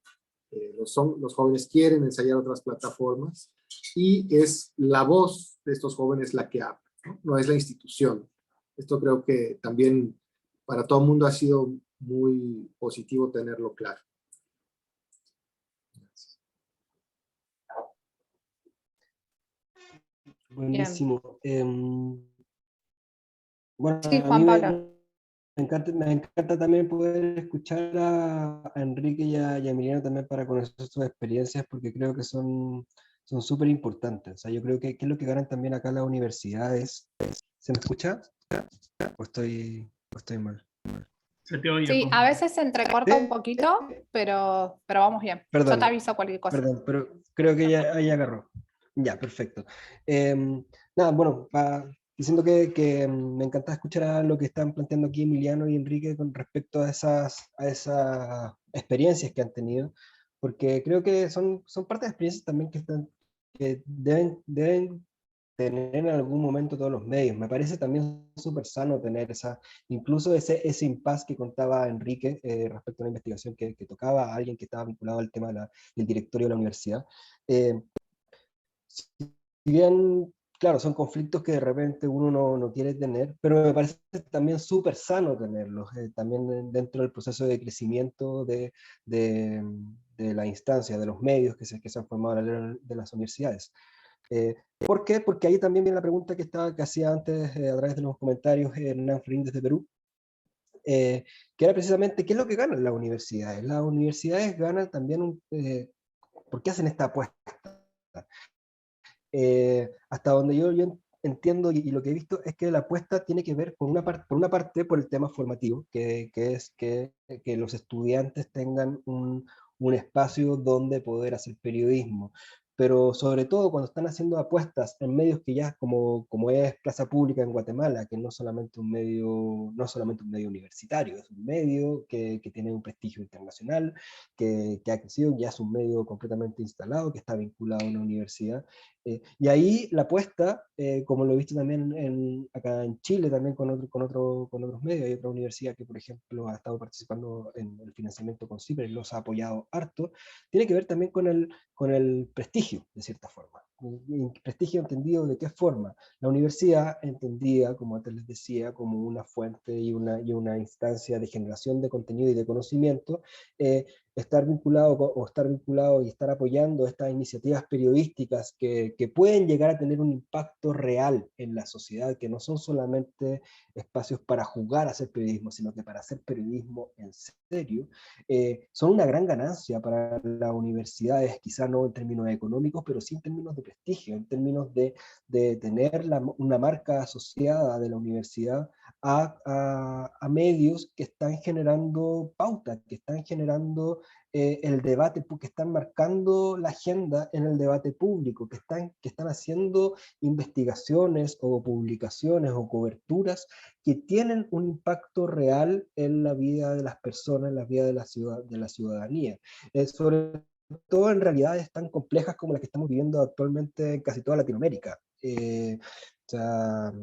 los jóvenes quieren ensayar otras plataformas, y es la voz de estos jóvenes la que habla, ¿no? No es la institución. Esto creo que también para todo el mundo ha sido muy positivo tenerlo claro. Buenísimo. Bueno, Sí, a mí Juan Pablo. me encanta también poder escuchar a Enrique y a Emiliano también para conocer sus experiencias, porque creo que son súper importantes. O sea, yo creo que es lo que ganan también acá las universidades. ¿Se me escucha? ¿O estoy mal? Se te oye, Sí, a Juan. veces se entrecorta un poquito, pero vamos bien. Yo te Perdón, aviso cualquier cosa. perdón, pero creo que ya ahí agarró. Ya, perfecto. Nada, bueno, diciendo que me encanta escuchar a lo que están planteando aquí Emiliano y Enrique con respecto a esas experiencias que han tenido, porque creo que son parte de experiencias también que deben tener en algún momento todos los medios. Me parece también súper sano tener incluso ese impasse que contaba Enrique respecto a una investigación que tocaba a alguien que estaba vinculado al tema del directorio de la universidad. Eh, si bien, claro, son conflictos que de repente uno no quiere tener, pero me parece también súper sano tenerlos, también dentro del proceso de crecimiento de, de la instancia, de los medios que se han formado de las universidades. ¿Por qué? Porque ahí también viene la pregunta que hacía antes a través de los comentarios Hernán Ferrín desde Perú, que era precisamente qué es lo que ganan las universidades. Las universidades ganan también, ¿por qué hacen esta apuesta? Hasta donde yo entiendo y lo que he visto es que la apuesta tiene que ver por una parte por el tema formativo, que es que los estudiantes tengan un espacio donde poder hacer periodismo, pero sobre todo cuando están haciendo apuestas en medios que ya como es Plaza Pública en Guatemala, que no solamente un medio universitario, es un medio que tiene un prestigio internacional, que ha crecido, ya es un medio completamente instalado, que está vinculado a una universidad. Y ahí la apuesta, como lo he visto también acá en Chile, también con otros medios, hay otra universidad que, por ejemplo, ha estado participando en el financiamiento con CIPER y los ha apoyado harto, tiene que ver también con el prestigio, de cierta forma. Un prestigio entendido de qué forma. La universidad entendida, como antes les decía, como una fuente y una instancia de generación de contenido y de conocimiento, estar vinculado y estar apoyando estas iniciativas periodísticas que pueden llegar a tener un impacto real en la sociedad, que no son solamente espacios para jugar a hacer periodismo, sino que para hacer periodismo en serio, son una gran ganancia para las universidades, quizá no en términos económicos, pero sí en términos de prestigio, en términos de tener una marca asociada de la universidad a medios que están generando pauta, que están generando el debate, que están marcando la agenda en el debate público, que están haciendo investigaciones o publicaciones o coberturas que tienen un impacto real en la vida de las personas, en la vida de la ciudadanía. Sobre todo en realidades tan complejas como las que estamos viviendo actualmente en casi toda Latinoamérica. O sea,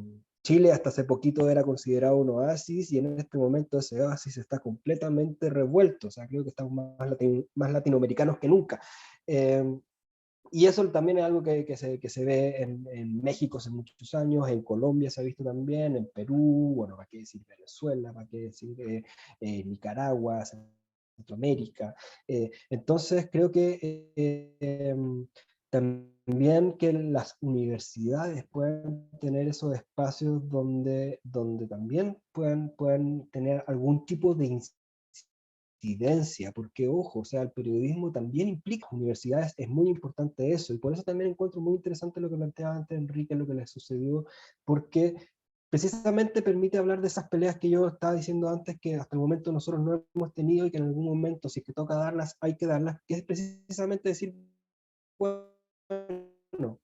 Chile hasta hace poquito era considerado un oasis y en este momento ese oasis está completamente revuelto. O sea, creo que estamos más latinoamericanos que nunca. Y eso también es algo que se ve en México hace muchos años, en Colombia se ha visto también, en Perú, bueno, para qué decir Venezuela, para qué decir Nicaragua, Centroamérica. Entonces creo que también que las universidades puedan tener esos espacios donde también puedan tener algún tipo de incidencia, porque ojo, o sea, el periodismo también implica universidades, es muy importante eso, y por eso también encuentro muy interesante lo que planteaba antes Enrique, lo que le sucedió, porque precisamente permite hablar de esas peleas que yo estaba diciendo antes, que hasta el momento nosotros no hemos tenido y que en algún momento, si es que toca darlas, hay que darlas, que es precisamente decir, bueno,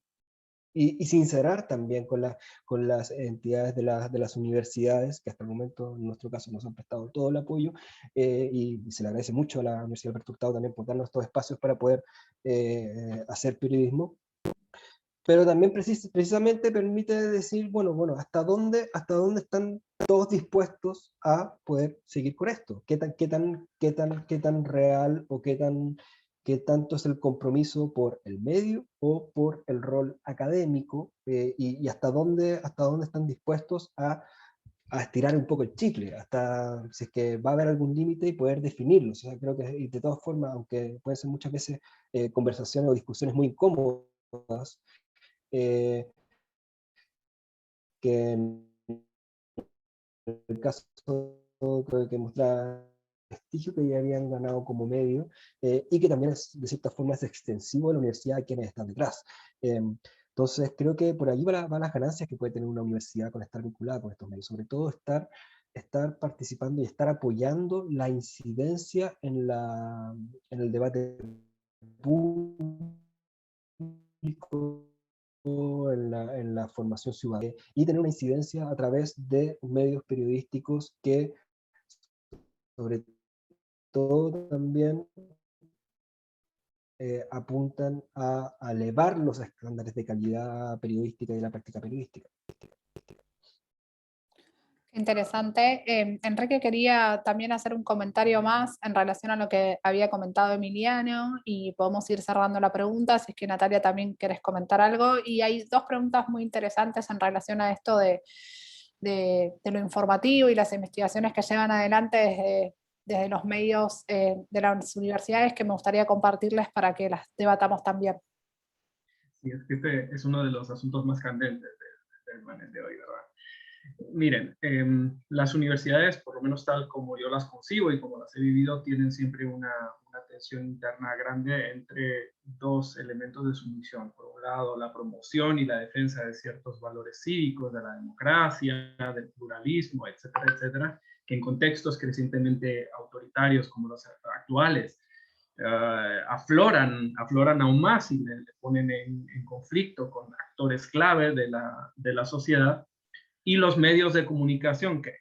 y sincerar también con las entidades de las universidades, que hasta el momento, en nuestro caso, nos han prestado todo el apoyo, y se le agradece mucho a la Universidad Alberto Hurtado también por darnos estos espacios para poder hacer periodismo, pero también precisamente permite decir, bueno, hasta dónde están todos dispuestos a poder seguir con esto, qué tan real o qué tanto es el compromiso por el medio o por el rol académico, y hasta dónde están dispuestos a estirar un poco el chicle, hasta si es que va a haber algún límite y poder definirlo. O sea, creo que y de todas formas, aunque pueden ser muchas veces conversaciones o discusiones muy incómodas, que en el caso que mostraba prestigio que ya habían ganado como medio, y que también de cierta forma es extensivo de la universidad a quienes están detrás. Entonces creo que por allí van las ganancias que puede tener una universidad con estar vinculada con estos medios, sobre todo estar participando y estar apoyando la incidencia en el debate público, en la formación ciudadana, y tener una incidencia a través de medios periodísticos que sobre todo también apuntan a elevar los estándares de calidad periodística y de la práctica periodística. Interesante. Enrique quería también hacer un comentario más en relación a lo que había comentado Emiliano, y podemos ir cerrando la pregunta, si es que Natalia también querés comentar algo. Y hay dos preguntas muy interesantes en relación a esto de lo informativo y las investigaciones que llevan adelante desde los medios de las universidades, que me gustaría compartirles para que las debatamos también. Sí, es que este es uno de los asuntos más candentes del panel de hoy, ¿verdad? Miren, las universidades, por lo menos tal como yo las concibo y como las he vivido, tienen siempre una tensión interna grande entre dos elementos de su misión. Por un lado, la promoción y la defensa de ciertos valores cívicos, de la democracia, del pluralismo, etcétera, etcétera, que en contextos crecientemente autoritarios como los actuales, afloran aún más y le ponen en conflicto con actores clave de la sociedad. Y los medios de comunicación que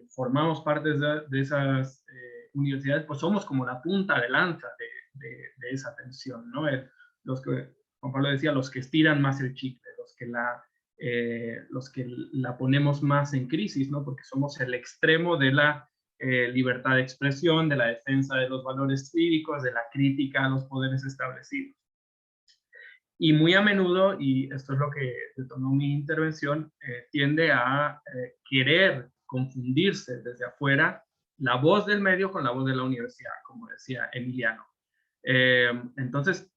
formamos parte de esas universidades, pues somos como la punta de lanza de esa tensión, ¿no? Los que, Juan Pablo decía, los que estiran más el chicle, los que la ponemos más en crisis, ¿no? Porque somos el extremo de la libertad de expresión, de la defensa de los valores cívicos, de la crítica a los poderes establecidos. Y muy a menudo, y esto es lo que detonó mi intervención, tiende a querer confundirse desde afuera la voz del medio con la voz de la universidad, como decía Emiliano. Entonces,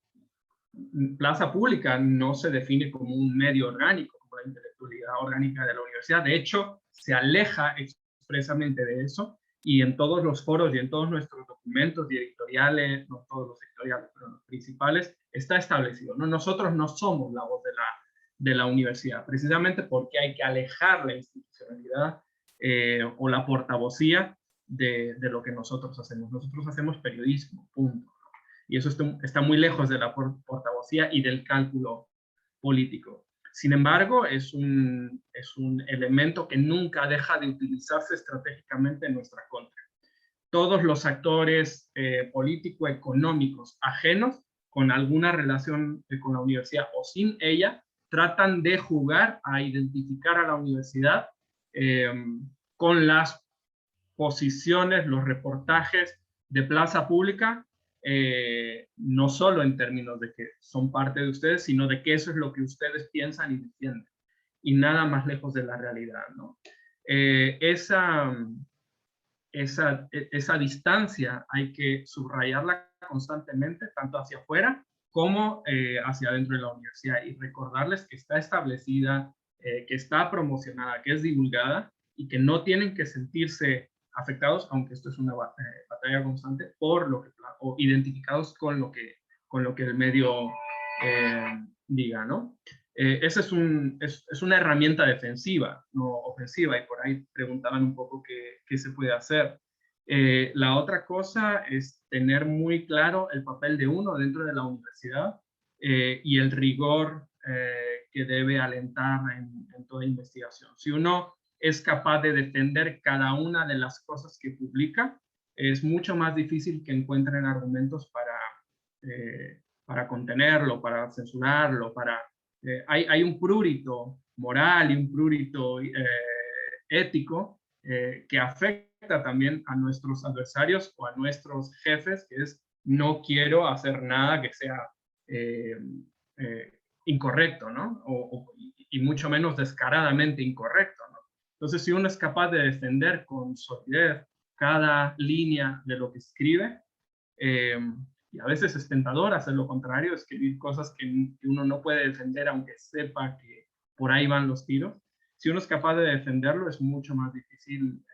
Plaza Pública no se define como un medio orgánico, como la intelectualidad orgánica de la universidad. De hecho, se aleja expresamente de eso, y en todos los foros y en todos nuestros documentos y editoriales, no todos los editoriales, pero los principales, está establecido, ¿no? Nosotros no somos la voz de la universidad, precisamente porque hay que alejar la institucionalidad o la portavocía de lo que nosotros hacemos. Nosotros hacemos periodismo, punto. Y eso está muy lejos de la portavocía y del cálculo político. Sin embargo, es un elemento que nunca deja de utilizarse estratégicamente en nuestra contra. Todos los actores político-económicos ajenos con alguna relación con la universidad o sin ella, tratan de jugar a identificar a la universidad con las posiciones, los reportajes de Plaza Pública, no solo en términos de que son parte de ustedes, sino de que eso es lo que ustedes piensan y defienden, y nada más lejos de la realidad, ¿no? Esa distancia hay que subrayarla constantemente, tanto hacia afuera como hacia adentro de la universidad, y recordarles que está establecida, que está promocionada, que es divulgada, y que no tienen que sentirse afectados, aunque esto es una batalla constante, o identificados con lo que el medio diga, ¿no? Esa es una herramienta defensiva, no ofensiva, y por ahí preguntaban un poco qué se puede hacer. La otra cosa es tener muy claro el papel de uno dentro de la universidad y el rigor que debe alentar en toda investigación. Si uno es capaz de defender cada una de las cosas que publica, es mucho más difícil que encuentren argumentos para contenerlo, para censurarlo, hay un prurito moral y un prurito ético que afecta también a nuestros adversarios o a nuestros jefes, que es: no quiero hacer nada que sea incorrecto, ¿no? Y mucho menos descaradamente incorrecto, ¿no? Entonces, si uno es capaz de defender con solidez cada línea de lo que escribe, y a veces es tentador hacer lo contrario, escribir cosas que uno no puede defender aunque sepa que por ahí van los tiros, si uno es capaz de defenderlo, es mucho más difícil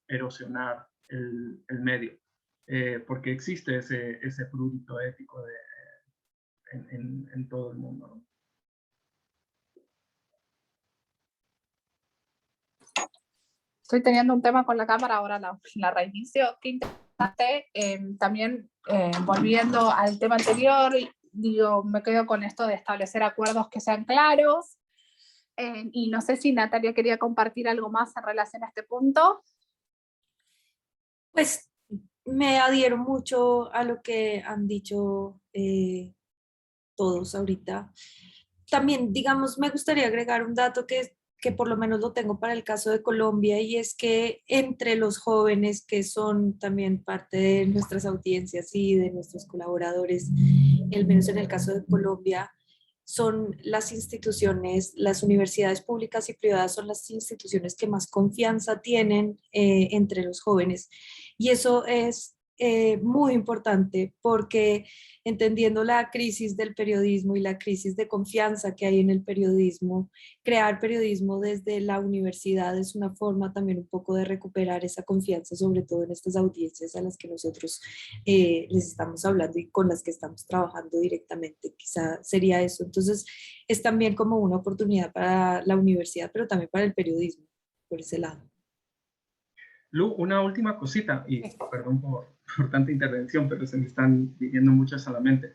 erosionar el medio, porque existe ese prurito ético en todo el mundo, ¿no? Estoy teniendo un tema con la cámara, ahora la reinicio. Qué interesante. También volviendo al tema anterior, digo, me quedo con esto de establecer acuerdos que sean claros. Y no sé si Natalia quería compartir algo más en relación a este punto. Pues me adhiero mucho a lo que han dicho todos ahorita. También, digamos, me gustaría agregar un dato que por lo menos lo tengo para el caso de Colombia, y es que entre los jóvenes que son también parte de nuestras audiencias y de nuestros colaboradores, al menos en el caso de Colombia, son las instituciones, las universidades públicas y privadas son las instituciones que más confianza tienen entre los jóvenes. Y eso es muy importante porque entendiendo la crisis del periodismo y la crisis de confianza que hay en el periodismo, crear periodismo desde la universidad es una forma también un poco de recuperar esa confianza, sobre todo en estas audiencias a las que nosotros les estamos hablando y con las que estamos trabajando directamente. Quizá sería eso. Entonces, es también como una oportunidad para la universidad, pero también para el periodismo, por ese lado. Lu, una última cosita, y perdón por tanta intervención, pero se me están viniendo muchas a la mente.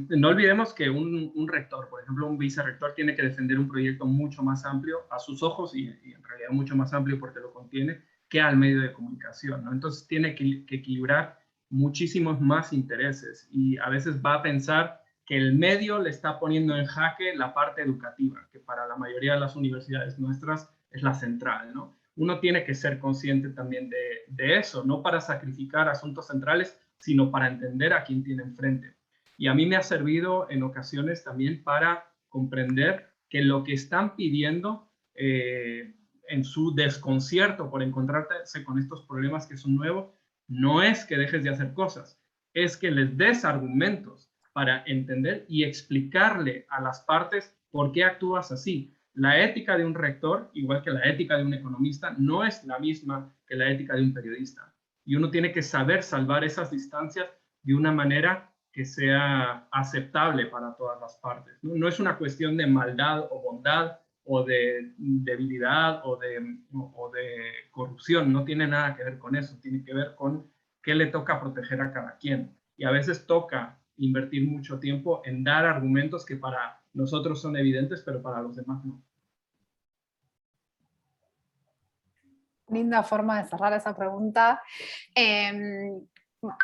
No olvidemos que un rector, por ejemplo, un vicerrector, tiene que defender un proyecto mucho más amplio a sus ojos y en realidad mucho más amplio porque lo contiene que al medio de comunicación, ¿no? Entonces tiene que equilibrar muchísimos más intereses y a veces va a pensar que el medio le está poniendo en jaque la parte educativa, que para la mayoría de las universidades nuestras es la central, ¿no? Uno tiene que ser consciente también de eso, no para sacrificar asuntos centrales, sino para entender a quién tiene enfrente. Y a mí me ha servido en ocasiones también para comprender que lo que están pidiendo en su desconcierto por encontrarse con estos problemas que son nuevos, no es que dejes de hacer cosas, es que les des argumentos para entender y explicarle a las partes por qué actúas así. La ética de un rector, igual que la ética de un economista, no es la misma que la ética de un periodista. Y uno tiene que saber salvar esas distancias de una manera que sea aceptable para todas las partes. No es una cuestión de maldad o bondad o de debilidad o de corrupción. No tiene nada que ver con eso. Tiene que ver con qué le toca proteger a cada quien. Y a veces toca invertir mucho tiempo en dar argumentos que para nosotros son evidentes, pero para los demás no. Linda forma de cerrar esa pregunta.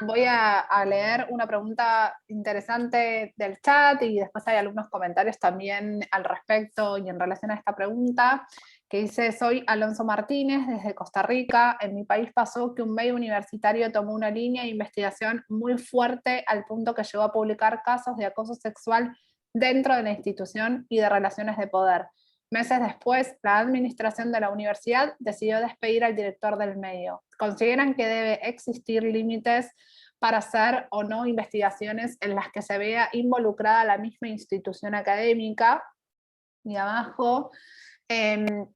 Voy a leer una pregunta interesante del chat y después hay algunos comentarios también al respecto y en relación a esta pregunta, que dice: soy Alonso Martínez desde Costa Rica. En mi país pasó que un medio universitario tomó una línea de investigación muy fuerte al punto que llegó a publicar casos de acoso sexual dentro de la institución y de relaciones de poder. Meses después, la administración de la universidad decidió despedir al director del medio. ¿Consideran que debe existir límites para hacer o no investigaciones en las que se vea involucrada la misma institución académica? Y abajo,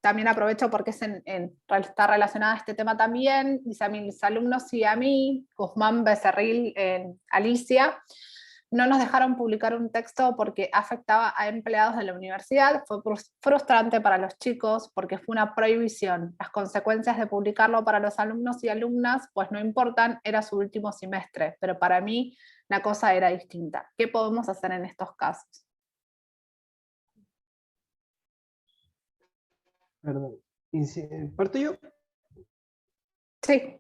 también aprovecho porque está relacionada a este tema también, dice: a mis alumnos y a mí, Guzmán Becerril, Alicia, no nos dejaron publicar un texto porque afectaba a empleados de la universidad. Fue frustrante para los chicos porque fue una prohibición. Las consecuencias de publicarlo para los alumnos y alumnas pues no importan, era su último semestre, pero para mí la cosa era distinta. ¿Qué podemos hacer en estos casos? Perdón. ¿Parto yo? Sí.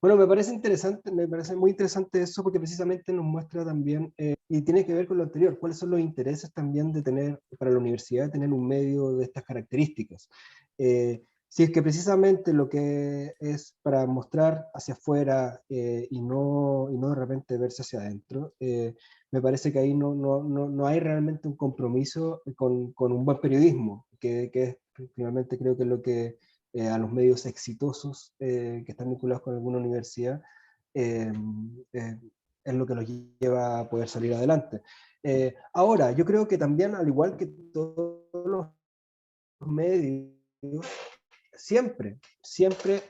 Bueno, me parece interesante, me parece muy interesante eso porque precisamente nos muestra también, y tiene que ver con lo anterior, cuáles son los intereses también de tener, para la universidad, de tener un medio de estas características. Si es que precisamente lo que es para mostrar hacia afuera y no de repente verse hacia adentro, me parece que ahí no hay realmente un compromiso con un buen periodismo, que es, finalmente creo que es lo que a los medios exitosos que están vinculados con alguna universidad, es lo que los lleva a poder salir adelante. Ahora, yo creo que también, al igual que todos los medios, siempre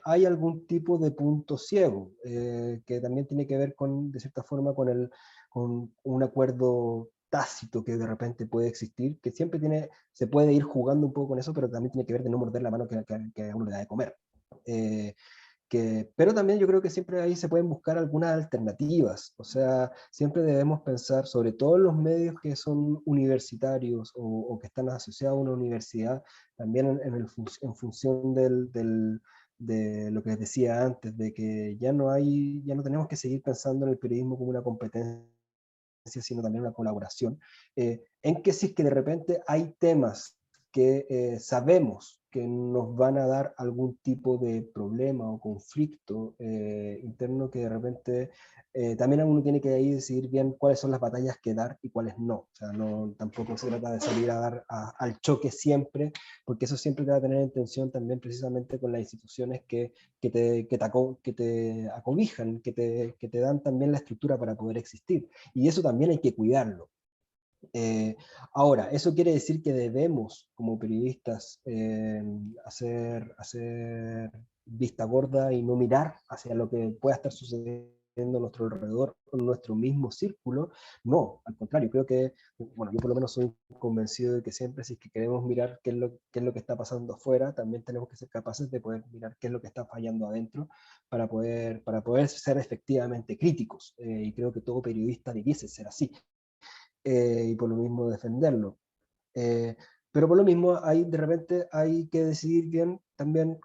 hay algún tipo de punto ciego, que también tiene que ver con, de cierta forma, con un acuerdo tácito que de repente puede existir, que siempre se puede ir jugando un poco con eso, pero también tiene que ver de no morder la mano que a uno le da de comer. Pero también yo creo que siempre ahí se pueden buscar algunas alternativas, o sea, siempre debemos pensar, sobre todo en los medios que son universitarios o que están asociados a una universidad, también en función de lo que les decía antes, de que ya no tenemos que seguir pensando en el periodismo como una competencia, sino también una colaboración, en que si es que de repente hay temas que sabemos que nos van a dar algún tipo de problema o conflicto interno, que de repente también uno tiene que ahí decidir bien cuáles son las batallas que dar y cuáles no. O sea, tampoco se trata de salir a dar al choque siempre, porque eso siempre te va a tener en tensión también precisamente con las instituciones que te acobijan, que te dan también la estructura para poder existir. Y eso también hay que cuidarlo. Ahora, eso quiere decir que debemos, como periodistas, hacer vista gorda y no mirar hacia lo que pueda estar sucediendo a nuestro alrededor, en nuestro mismo círculo. No, al contrario, creo que, bueno, yo por lo menos soy convencido de que siempre, si es que queremos mirar qué es lo que está pasando afuera, también tenemos que ser capaces de poder mirar qué es lo que está fallando adentro para poder ser efectivamente críticos. Y creo que todo periodista debiese ser así. Y por lo mismo defenderlo. Eh, pero por lo mismo de repente hay que decidir bien también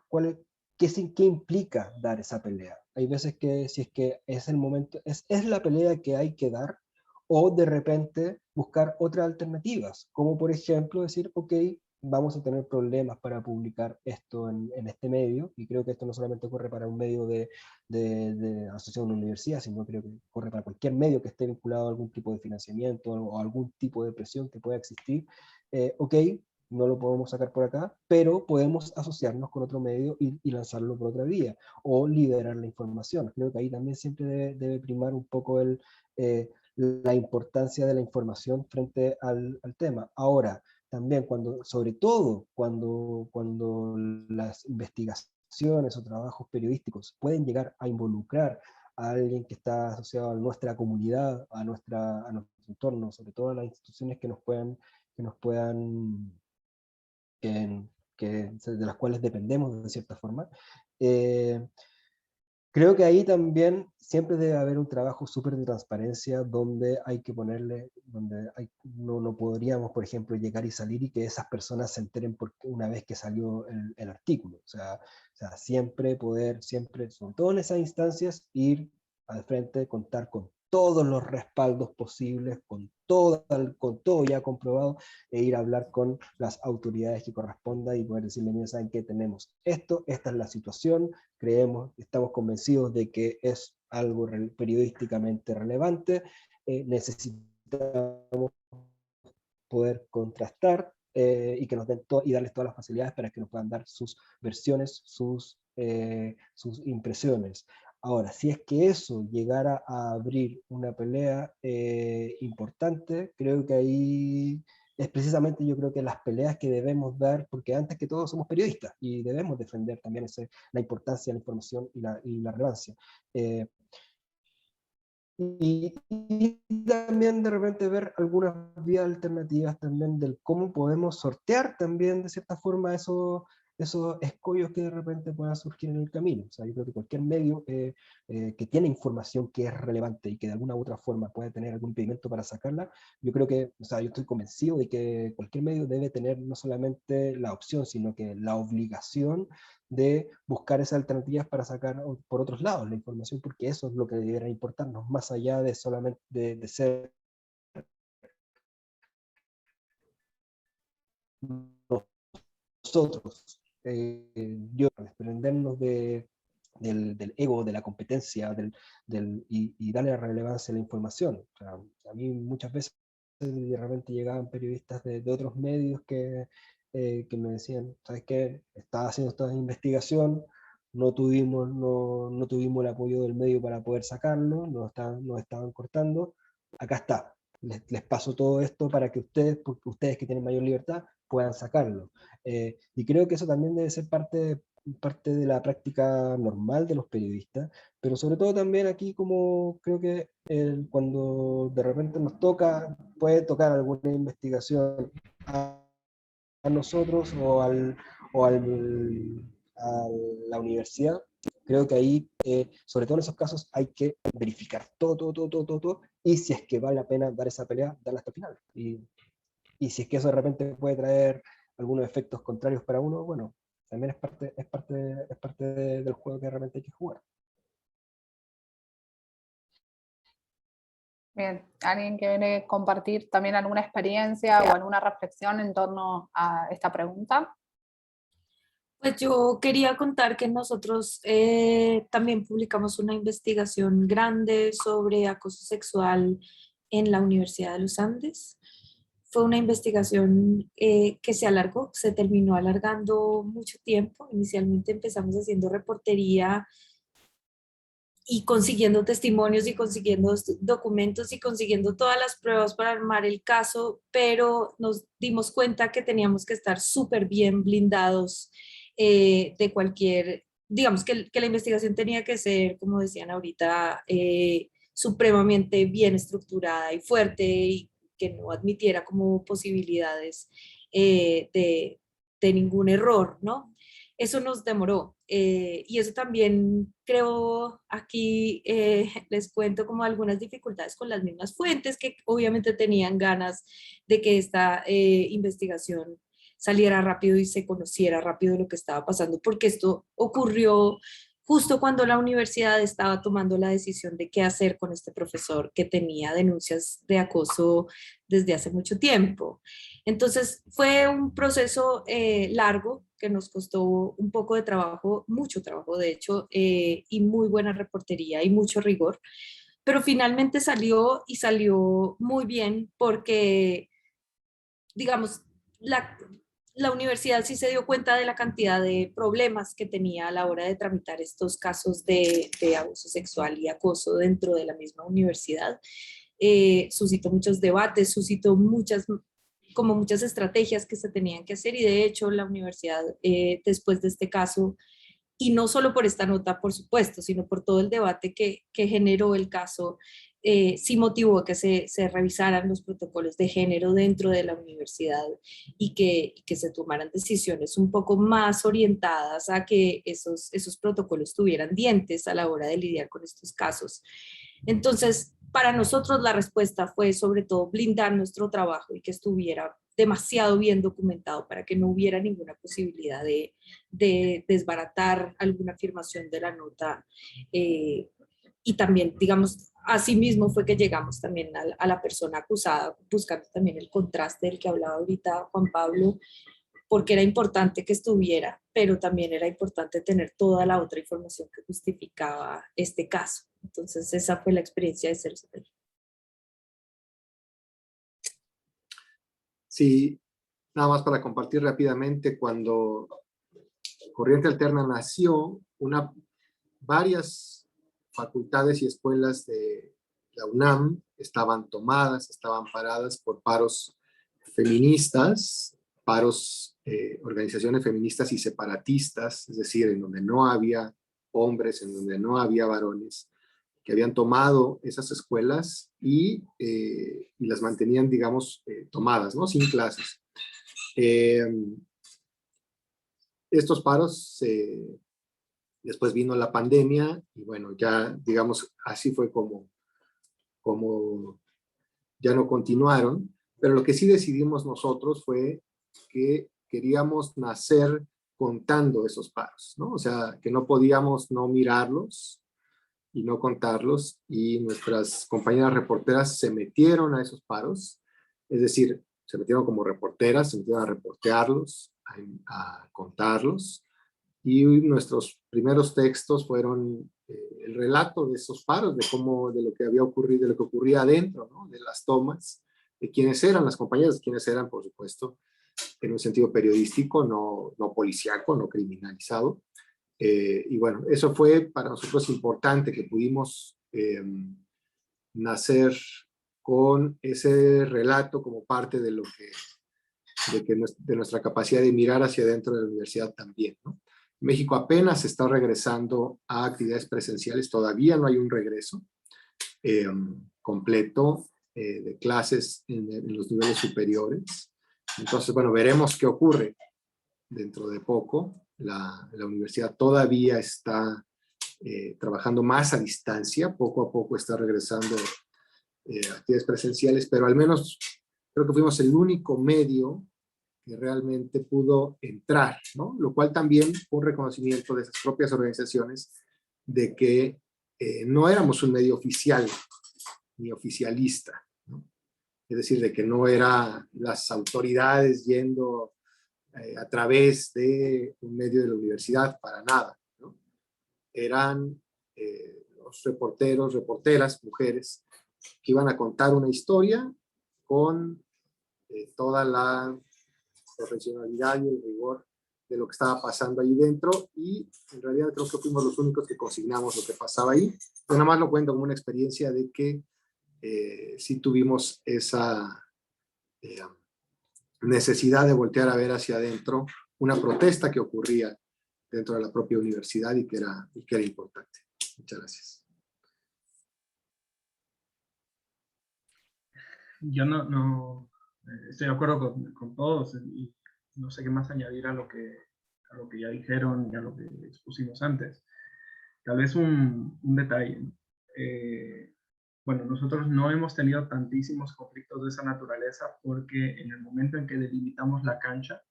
qué implica dar esa pelea. Hay veces que si es que es el momento, es la pelea que hay que dar, o de repente buscar otras alternativas, como por ejemplo decir, ok, vamos a tener problemas para publicar esto en este medio, y creo que esto no solamente ocurre para un medio de asociación a una universidad, sino creo que ocurre para cualquier medio que esté vinculado a algún tipo de financiamiento o algún tipo de presión que pueda existir. Ok, no lo podemos sacar por acá, pero podemos asociarnos con otro medio y lanzarlo por otra vía, o liberar la información. Creo que ahí también siempre debe primar un poco la importancia de la información frente al tema. Ahora, también sobre todo cuando las investigaciones o trabajos periodísticos pueden llegar a involucrar a alguien que está asociado a nuestra comunidad, a nuestro entorno, sobre todo a las instituciones que nos puedan de las cuales dependemos de cierta forma. Creo que ahí también siempre debe haber un trabajo súper de transparencia donde hay que no podríamos, por ejemplo, llegar y salir y que esas personas se enteren una vez que salió el artículo. O sea, siempre, sobre todo en esas instancias, ir al frente, contar con todos los respaldos posibles, con todo ya comprobado, e ir a hablar con las autoridades que corresponda y poder decirle, mira, ¿saben qué? Tenemos esto, esta es la situación, estamos convencidos de que es algo periodísticamente relevante, necesitamos poder contrastar y que nos den y darles todas las facilidades para que nos puedan dar sus versiones, sus impresiones. Ahora, si es que eso llegara a abrir una pelea importante, creo que ahí es precisamente, yo creo que las peleas que debemos dar, porque antes que todo somos periodistas y debemos defender también la importancia de la información y la relevancia. Y también de repente ver algunas vías alternativas también del cómo podemos sortear también de cierta forma esos escollos que de repente puedan surgir en el camino. O sea, yo creo que cualquier medio que tiene información que es relevante y que de alguna u otra forma puede tener algún impedimento para sacarla, yo creo que, o sea, yo estoy convencido de que cualquier medio debe tener no solamente la opción, sino que la obligación de buscar esas alternativas para sacar por otros lados la información, porque eso es lo que debería importarnos, más allá de solamente de ser nosotros, yo, desprendernos del ego, de la competencia, y darle la relevancia a la información. O sea, a mí muchas veces de repente llegaban periodistas de otros medios que me decían, ¿sabes qué? Estaba haciendo esta investigación, no tuvimos el apoyo del medio para poder sacarlo, nos estaban cortando, acá está. Les paso todo esto para que ustedes, porque ustedes que tienen mayor libertad, puedan sacarlo. Y creo que eso también debe ser parte de la práctica normal de los periodistas, pero sobre todo también aquí, como creo que cuando de repente nos toca, puede tocar alguna investigación a nosotros a la universidad, creo que ahí, sobre todo en esos casos, hay que verificar todo, y si es que vale la pena dar esa pelea, darla hasta el final. Y si es que eso de repente puede traer algunos efectos contrarios para uno, bueno, también es parte del juego que realmente hay que jugar. Bien, ¿alguien quiere compartir también alguna experiencia o alguna reflexión en torno a esta pregunta? Pues yo quería contar que nosotros también publicamos una investigación grande sobre acoso sexual en la Universidad de los Andes. Fue una investigación que se alargó, se terminó alargando mucho tiempo. Inicialmente empezamos haciendo reportería y consiguiendo testimonios y consiguiendo documentos y consiguiendo todas las pruebas para armar el caso, pero nos dimos cuenta que teníamos que estar súper bien blindados de cualquier, digamos que la investigación tenía que ser, como decían ahorita, supremamente bien estructurada y fuerte y que no admitiera como posibilidades de ningún error, ¿no? Eso nos demoró. Y eso también creo, aquí les cuento como algunas dificultades con las mismas fuentes que obviamente tenían ganas de que esta investigación saliera rápido y se conociera rápido lo que estaba pasando, porque esto ocurrió justo cuando la universidad estaba tomando la decisión de qué hacer con este profesor que tenía denuncias de acoso desde hace mucho tiempo. Entonces fue un proceso largo que nos costó un poco de trabajo, mucho trabajo de hecho, y muy buena reportería y mucho rigor, pero finalmente salió y salió muy bien porque, digamos, la universidad sí se dio cuenta de la cantidad de problemas que tenía a la hora de tramitar estos casos de abuso sexual y acoso dentro de la misma universidad. Suscitó muchos debates, suscitó muchas estrategias que se tenían que hacer y de hecho la universidad después de este caso, y no solo por esta nota por supuesto, sino por todo el debate que generó el caso, sí motivó que se revisaran los protocolos de género dentro de la universidad y que se tomaran decisiones un poco más orientadas a que esos protocolos tuvieran dientes a la hora de lidiar con estos casos. Entonces, para nosotros la respuesta fue sobre todo blindar nuestro trabajo y que estuviera demasiado bien documentado para que no hubiera ninguna posibilidad de desbaratar alguna afirmación de la nota. Y también, digamos, asimismo fue que llegamos también a la persona acusada, buscando también el contraste del que hablaba ahorita Juan Pablo, porque era importante que estuviera, pero también era importante tener toda la otra información que justificaba este caso. Entonces esa fue la experiencia de 070. Sí, nada más para compartir rápidamente, cuando Corriente Alterna nació, varias facultades y escuelas de la UNAM estaban tomadas, estaban paradas por paros feministas, organizaciones feministas y separatistas, es decir, en donde no había hombres, en donde no había varones, que habían tomado esas escuelas y las mantenían, digamos, tomadas, ¿no? Sin clases. Estos paros, después vino la pandemia y bueno, ya, digamos, así fue como ya no continuaron, pero lo que sí decidimos nosotros fue que queríamos nacer contando esos paros, ¿no? O sea, que no podíamos no mirarlos y no contarlos, y nuestras compañeras reporteras se metieron a esos paros, es decir, se metieron como reporteras, se metieron a reportearlos, a contarlos, y nuestros primeros textos fueron el relato de esos paros, de lo que había ocurrido, de lo que ocurría adentro, ¿no? De las tomas, de quiénes eran las compañeras, quiénes eran, por supuesto, en un sentido periodístico, no policíaco, no criminalizado. Y bueno, eso fue para nosotros importante, que pudimos nacer con ese relato como parte de lo que de nuestra capacidad de mirar hacia adentro de la universidad también, ¿no? México apenas está regresando a actividades presenciales, todavía no hay un regreso completo de clases en los niveles superiores. Entonces, bueno, veremos qué ocurre dentro de poco. La universidad todavía está trabajando más a distancia, poco a poco está regresando actividades presenciales, pero al menos creo que fuimos el único medio que realmente pudo entrar, ¿no? Lo cual también fue un reconocimiento de esas propias organizaciones de que no éramos un medio oficial ni oficialista, ¿no? Es decir, de que no eran las autoridades yendo a través de un medio de la universidad, para nada, ¿no? Eran los reporteros, reporteras, mujeres, que iban a contar una historia con toda la profesionalidad y el rigor de lo que estaba pasando ahí dentro, y en realidad creo que fuimos los únicos que consignamos lo que pasaba ahí. Yo nada más lo cuento como una experiencia de que sí tuvimos esa necesidad de voltear a ver hacia adentro una protesta que ocurría dentro de la propia universidad y que era importante. Muchas gracias. Yo no estoy de acuerdo con todos y no sé qué más añadir a lo que ya dijeron y a lo que expusimos antes. Tal vez un detalle. Bueno, nosotros no hemos tenido tantísimos conflictos de esa naturaleza porque en el momento en que delimitamos la cancha,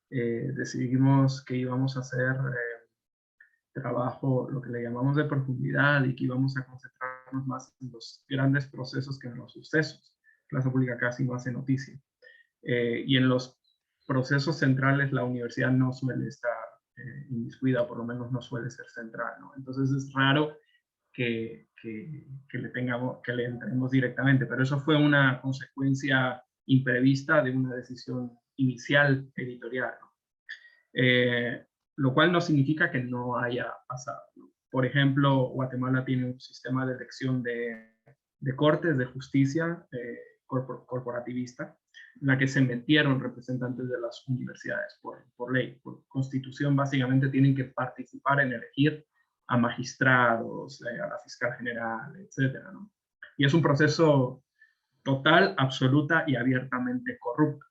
decidimos que íbamos a hacer trabajo, lo que le llamamos de profundidad, y que íbamos a concentrarnos más en los grandes procesos que en los sucesos. Plaza Pública casi no hace noticia. Y en los procesos centrales la universidad no suele estar inmiscuida, por lo menos no suele ser central, ¿no? Entonces es raro que le entremos directamente, pero eso fue una consecuencia imprevista de una decisión inicial editorial, ¿no? Lo cual no significa que no haya pasado, ¿no? Por ejemplo, Guatemala tiene un sistema de elección de cortes de justicia corporativista, en la que se metieron representantes de las universidades por ley. Por constitución, básicamente tienen que participar en elegir a magistrados, a la fiscal general, etcétera, ¿no? Y es un proceso total, absoluta y abiertamente corrupto,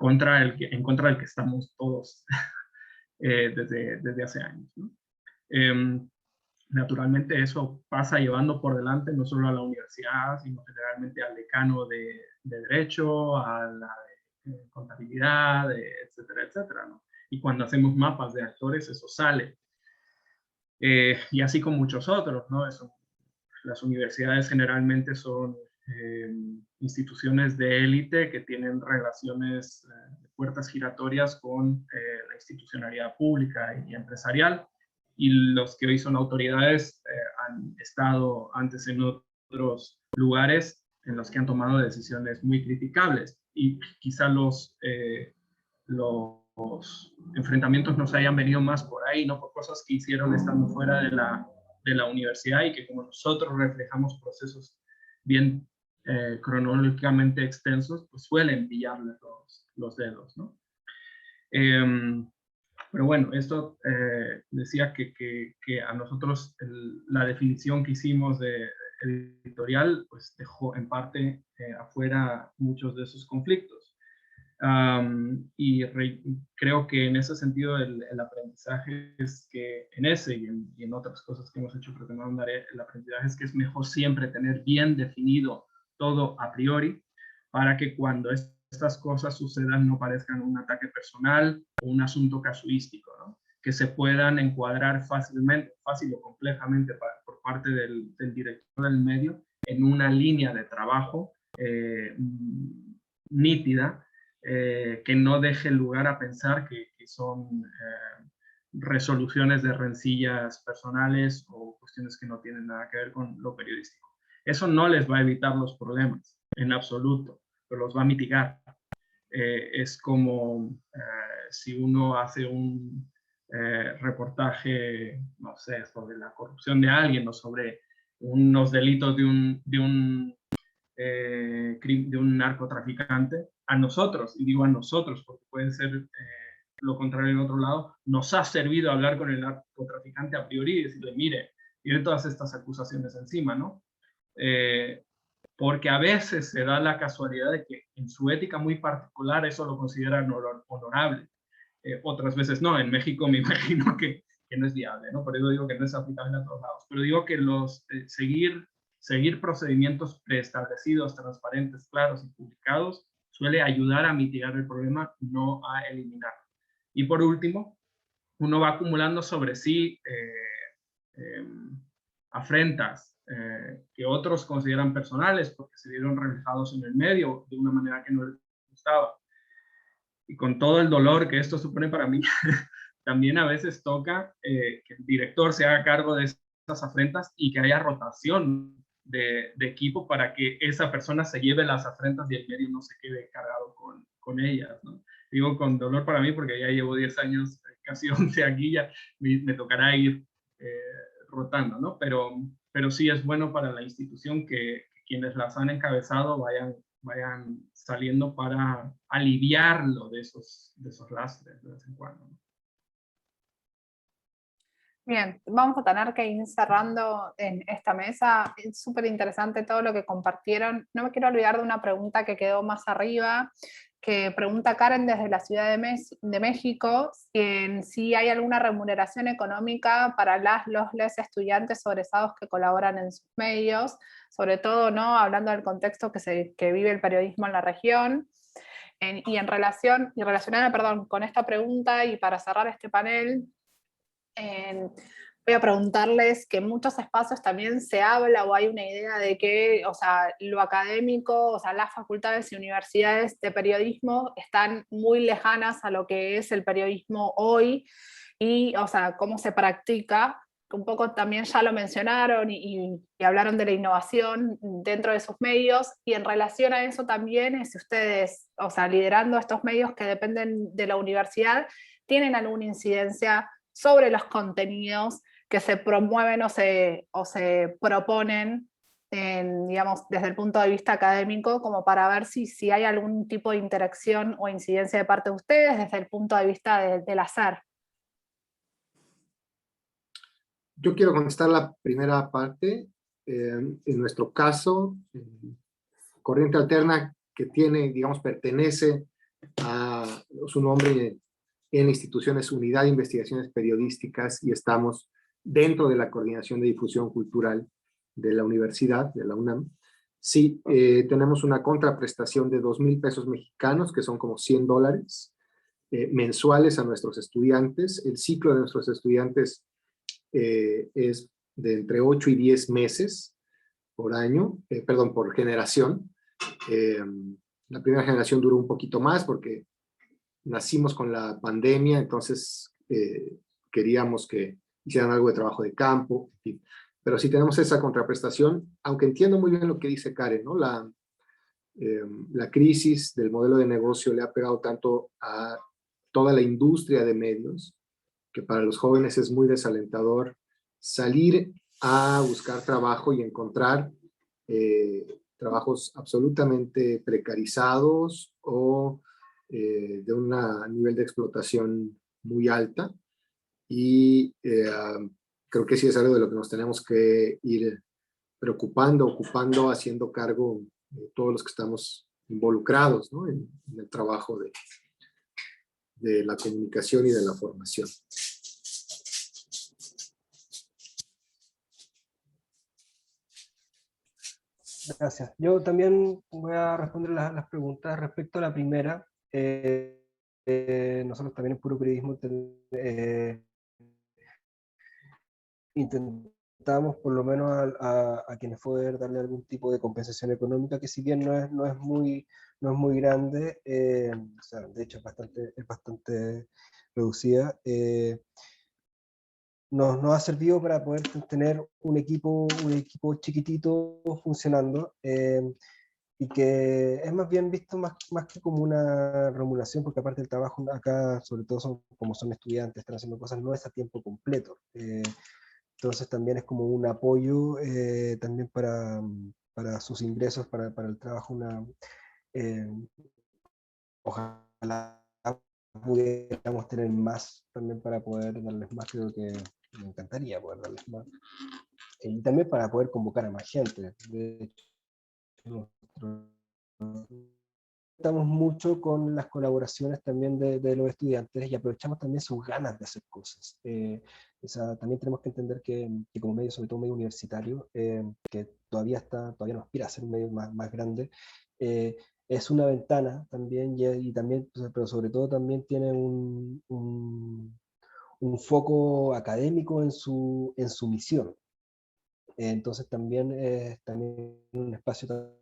en contra del que estamos todos desde hace años, ¿no? Naturalmente eso pasa llevando por delante no solo a la universidad, sino generalmente al decano de Derecho, a la de Contabilidad, etcétera, etcétera, ¿no? Y cuando hacemos mapas de actores, eso sale. Y así con muchos otros, ¿no? Las universidades generalmente son instituciones de élite que tienen relaciones de puertas giratorias con la institucionalidad pública y empresarial, y los que hoy son autoridades han estado antes en otros lugares en los que han tomado decisiones muy criticables, y quizá los enfrentamientos nos hayan venido más por ahí, no por cosas que hicieron estando fuera de la universidad, y que como nosotros reflejamos procesos bien cronológicamente extensos, pues suelen pillarles los dedos, ¿no? Pero bueno, esto decía que a nosotros la definición que hicimos de editorial pues dejó en parte afuera muchos de esos conflictos. Creo que en ese sentido el aprendizaje es que en ese y en otras cosas que hemos hecho, creo que no andaré, el aprendizaje es que es mejor siempre tener bien definido todo a priori, para que cuando estas cosas sucedan no parezcan un ataque personal o un asunto casuístico, ¿no? Que se puedan encuadrar fácil o complejamente por parte del director del medio en una línea de trabajo nítida, que no deje lugar a pensar que son resoluciones de rencillas personales o cuestiones que no tienen nada que ver con lo periodístico. Eso no les va a evitar los problemas, en absoluto, pero los va a mitigar. Es como si uno hace un reportaje, no sé, sobre la corrupción de alguien o sobre unos delitos de un de un narcotraficante, a nosotros, y digo a nosotros porque puede ser lo contrario en otro lado, nos ha servido hablar con el narcotraficante a priori y decirle, mire, tiene todas estas acusaciones encima, ¿no? Porque a veces se da la casualidad de que en su ética muy particular eso lo consideran honorable. Otras veces no, en México me imagino que no es viable, ¿no? Por eso digo que no es aplicable a todos lados. Pero digo que seguir procedimientos preestablecidos, transparentes, claros y publicados suele ayudar a mitigar el problema, no a eliminarlo. Y por último, uno va acumulando sobre sí afrentas que otros consideran personales porque se vieron reflejados en el medio de una manera que no les gustaba. Y con todo el dolor que esto supone para mí, también a veces toca que el director se haga cargo de esas afrentas y que haya rotación de equipo para que esa persona se lleve las afrentas y el medio no se quede cargado con ellas, ¿no? Digo con dolor para mí porque ya llevo 10 años, casi 11 aquí, ya me tocará ir rotando, ¿no? Pero sí es bueno para la institución que quienes las han encabezado vayan saliendo para aliviarlo de esos lastres de vez en cuando, ¿no? Bien, vamos a tener que ir cerrando en esta mesa. Es súper interesante todo lo que compartieron. No me quiero olvidar de una pregunta que quedó más arriba, que pregunta Karen desde la Ciudad de México, si hay alguna remuneración económica para los estudiantes egresados que colaboran en sus medios, sobre todo, ¿no? Hablando del contexto que vive el periodismo en la región. Y relacionada, perdón, con esta pregunta y para cerrar este panel, voy a preguntarles que en muchos espacios también se habla o hay una idea de que, o sea, lo académico, o sea, las facultades y universidades de periodismo están muy lejanas a lo que es el periodismo hoy y, o sea, cómo se practica. Un poco también ya lo mencionaron y hablaron de la innovación dentro de sus medios, y en relación a eso también es si ustedes, o sea, liderando estos medios que dependen de la universidad, tienen alguna incidencia sobre los contenidos que se promueven o se proponen, digamos, desde el punto de vista académico, como para ver si hay algún tipo de interacción o incidencia de parte de ustedes desde el punto de vista del hacer. Yo quiero contestar la primera parte. En nuestro caso, Corriente Alterna, que tiene, digamos, pertenece a su nombre en la institución es Unidad de Investigaciones Periodísticas y estamos dentro de la Coordinación de Difusión Cultural de la Universidad, de la UNAM. Sí, tenemos una contraprestación de 2,000 pesos mexicanos, que son como $100 mensuales a nuestros estudiantes. El ciclo de nuestros estudiantes es de entre 8 y 10 meses por año, perdón, por generación. La primera generación duró un poquito más porque nacimos con la pandemia, entonces queríamos que hicieran algo de trabajo de campo, en fin. Pero sí tenemos esa contraprestación, aunque entiendo muy bien lo que dice Karen, ¿no? La crisis del modelo de negocio le ha pegado tanto a toda la industria de medios, que para los jóvenes es muy desalentador salir a buscar trabajo y encontrar trabajos absolutamente precarizados o de un nivel de explotación muy alta. Y creo que sí es algo de lo que nos tenemos que ir preocupando, ocupando, haciendo cargo de todos los que estamos involucrados, ¿no? en el trabajo de la comunicación y de la formación. Gracias. Yo también voy a responder las preguntas respecto a la primera. Nosotros también en Puro Periodismo intentamos por lo menos a quienes poder darle algún tipo de compensación económica, que si bien no es muy grande, o sea, de hecho es bastante reducida, nos ha servido para poder tener un equipo chiquitito funcionando, y que es más bien visto más que como una remuneración, porque aparte del trabajo acá, sobre todo como son estudiantes, están haciendo cosas, no es a tiempo completo. Entonces también es como un apoyo también para para sus ingresos, para el trabajo, ojalá pudiéramos tener más también para poder darles más, creo que me encantaría poder darles más. Y también para poder convocar a más gente. De hecho, estamos mucho con las colaboraciones también de los estudiantes y aprovechamos también sus ganas de hacer cosas. O sea, también tenemos que entender que como medio, sobre todo medio universitario, que todavía no aspira a ser un medio más grande, es una ventana también, y también, pero sobre todo también tiene un foco académico en su misión. Entonces también es también un espacio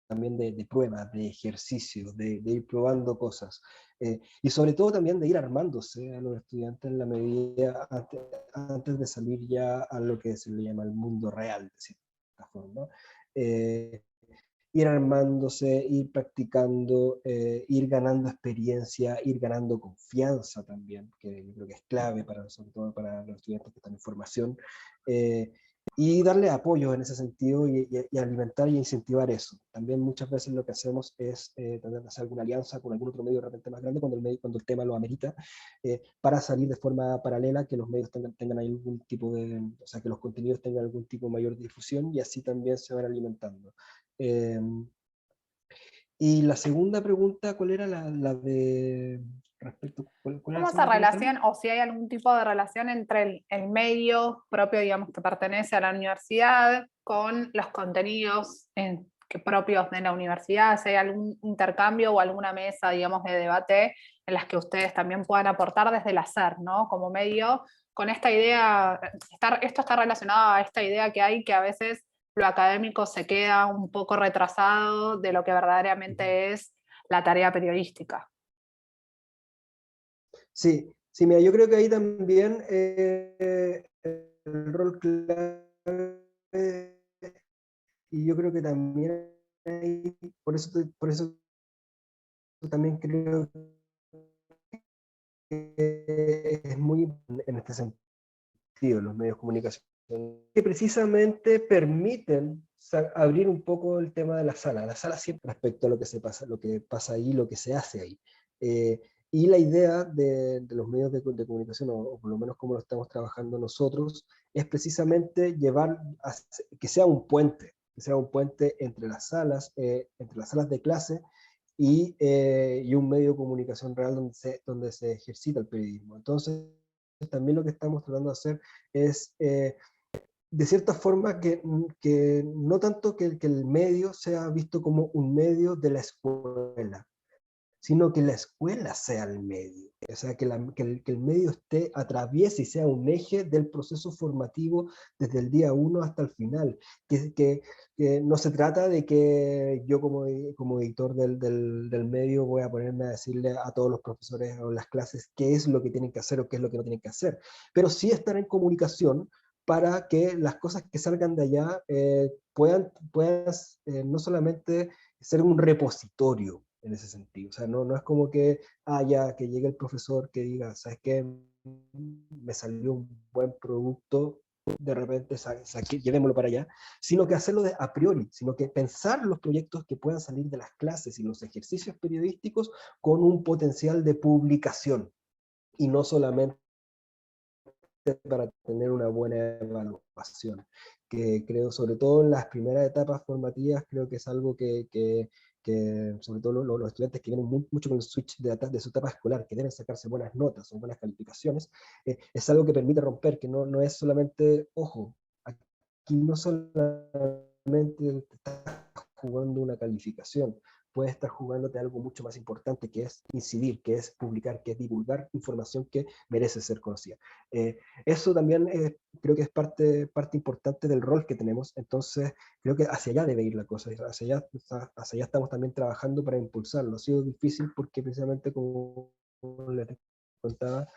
también de pruebas, de ejercicios, de ir probando cosas. Y sobre todo también de ir armándose a los estudiantes en la medida antes de salir ya a lo que se le llama el mundo real, de cierta forma. Ir armándose, ir practicando, ir ganando experiencia, ir ganando confianza también, que yo creo que es clave para, sobre todo para los estudiantes que están en formación, y darle apoyo en ese sentido y alimentar y incentivar eso. También muchas veces lo que hacemos es tratar de hacer alguna alianza con algún otro medio de repente más grande cuando el tema lo amerita, para salir de forma paralela, que los medios tengan algún tipo de, o sea, que los contenidos tengan algún tipo de mayor difusión y así también se van alimentando. Y la segunda pregunta, ¿cuál era la de respecto? ¿Cuál era ¿Cómo la esa segunda pregunta? relación, o si hay algún tipo de relación entre el medio propio, digamos, que pertenece a la universidad, con los contenidos propios de la universidad? Si hay algún intercambio o alguna mesa, digamos, de debate en las que ustedes también puedan aportar desde el hacer, ¿no? Como medio, con esta idea, esto está relacionado a esta idea que hay que a veces lo académico se queda un poco retrasado de lo que verdaderamente es la tarea periodística. Sí, sí, mira, yo creo que ahí también el rol clave, y yo creo que también ahí, por eso también creo que es muy importante en este sentido los medios de comunicación, que precisamente permiten abrir un poco el tema de la sala siempre respecto a lo que pasa ahí, lo que se hace ahí. Y la idea de los medios de comunicación, o por lo menos como lo estamos trabajando nosotros, es precisamente que sea un puente entre las salas de clase y un medio de comunicación real donde se ejercita el periodismo. Entonces, también lo que estamos tratando de hacer es, de cierta forma, que no tanto que el medio sea visto como un medio de la escuela, sino que la escuela sea el medio. O sea, que el medio atraviese y sea un eje del proceso formativo desde el día 1 hasta el final. Que no se trata de que yo como editor del medio voy a ponerme a decirle a todos los profesores o las clases qué es lo que tienen que hacer o qué es lo que no tienen que hacer, pero sí estar en comunicación para que las cosas que salgan de allá puedan no solamente ser un repositorio en ese sentido. O sea, no es como que, ya, que llegue el profesor que diga, ¿sabes qué? Me salió un buen producto, de repente llevémoslo para allá, sino que hacerlo a priori, sino que pensar los proyectos que puedan salir de las clases y los ejercicios periodísticos con un potencial de publicación, y no solamente para tener una buena evaluación, que creo, sobre todo en las primeras etapas formativas, creo que es algo que sobre todo los estudiantes que vienen mucho con el switch de su etapa escolar, que deben sacarse buenas notas o buenas calificaciones, es algo que permite romper, que no es solamente, ojo, aquí no solamente estás jugando una calificación, puedes estar jugándote algo mucho más importante, que es incidir, que es publicar, que es divulgar información que merece ser conocida. Eso también creo que es parte importante del rol que tenemos, entonces creo que hacia allá debe ir la cosa, hacia allá estamos también trabajando para impulsarlo. Ha sido difícil porque precisamente como les contaba,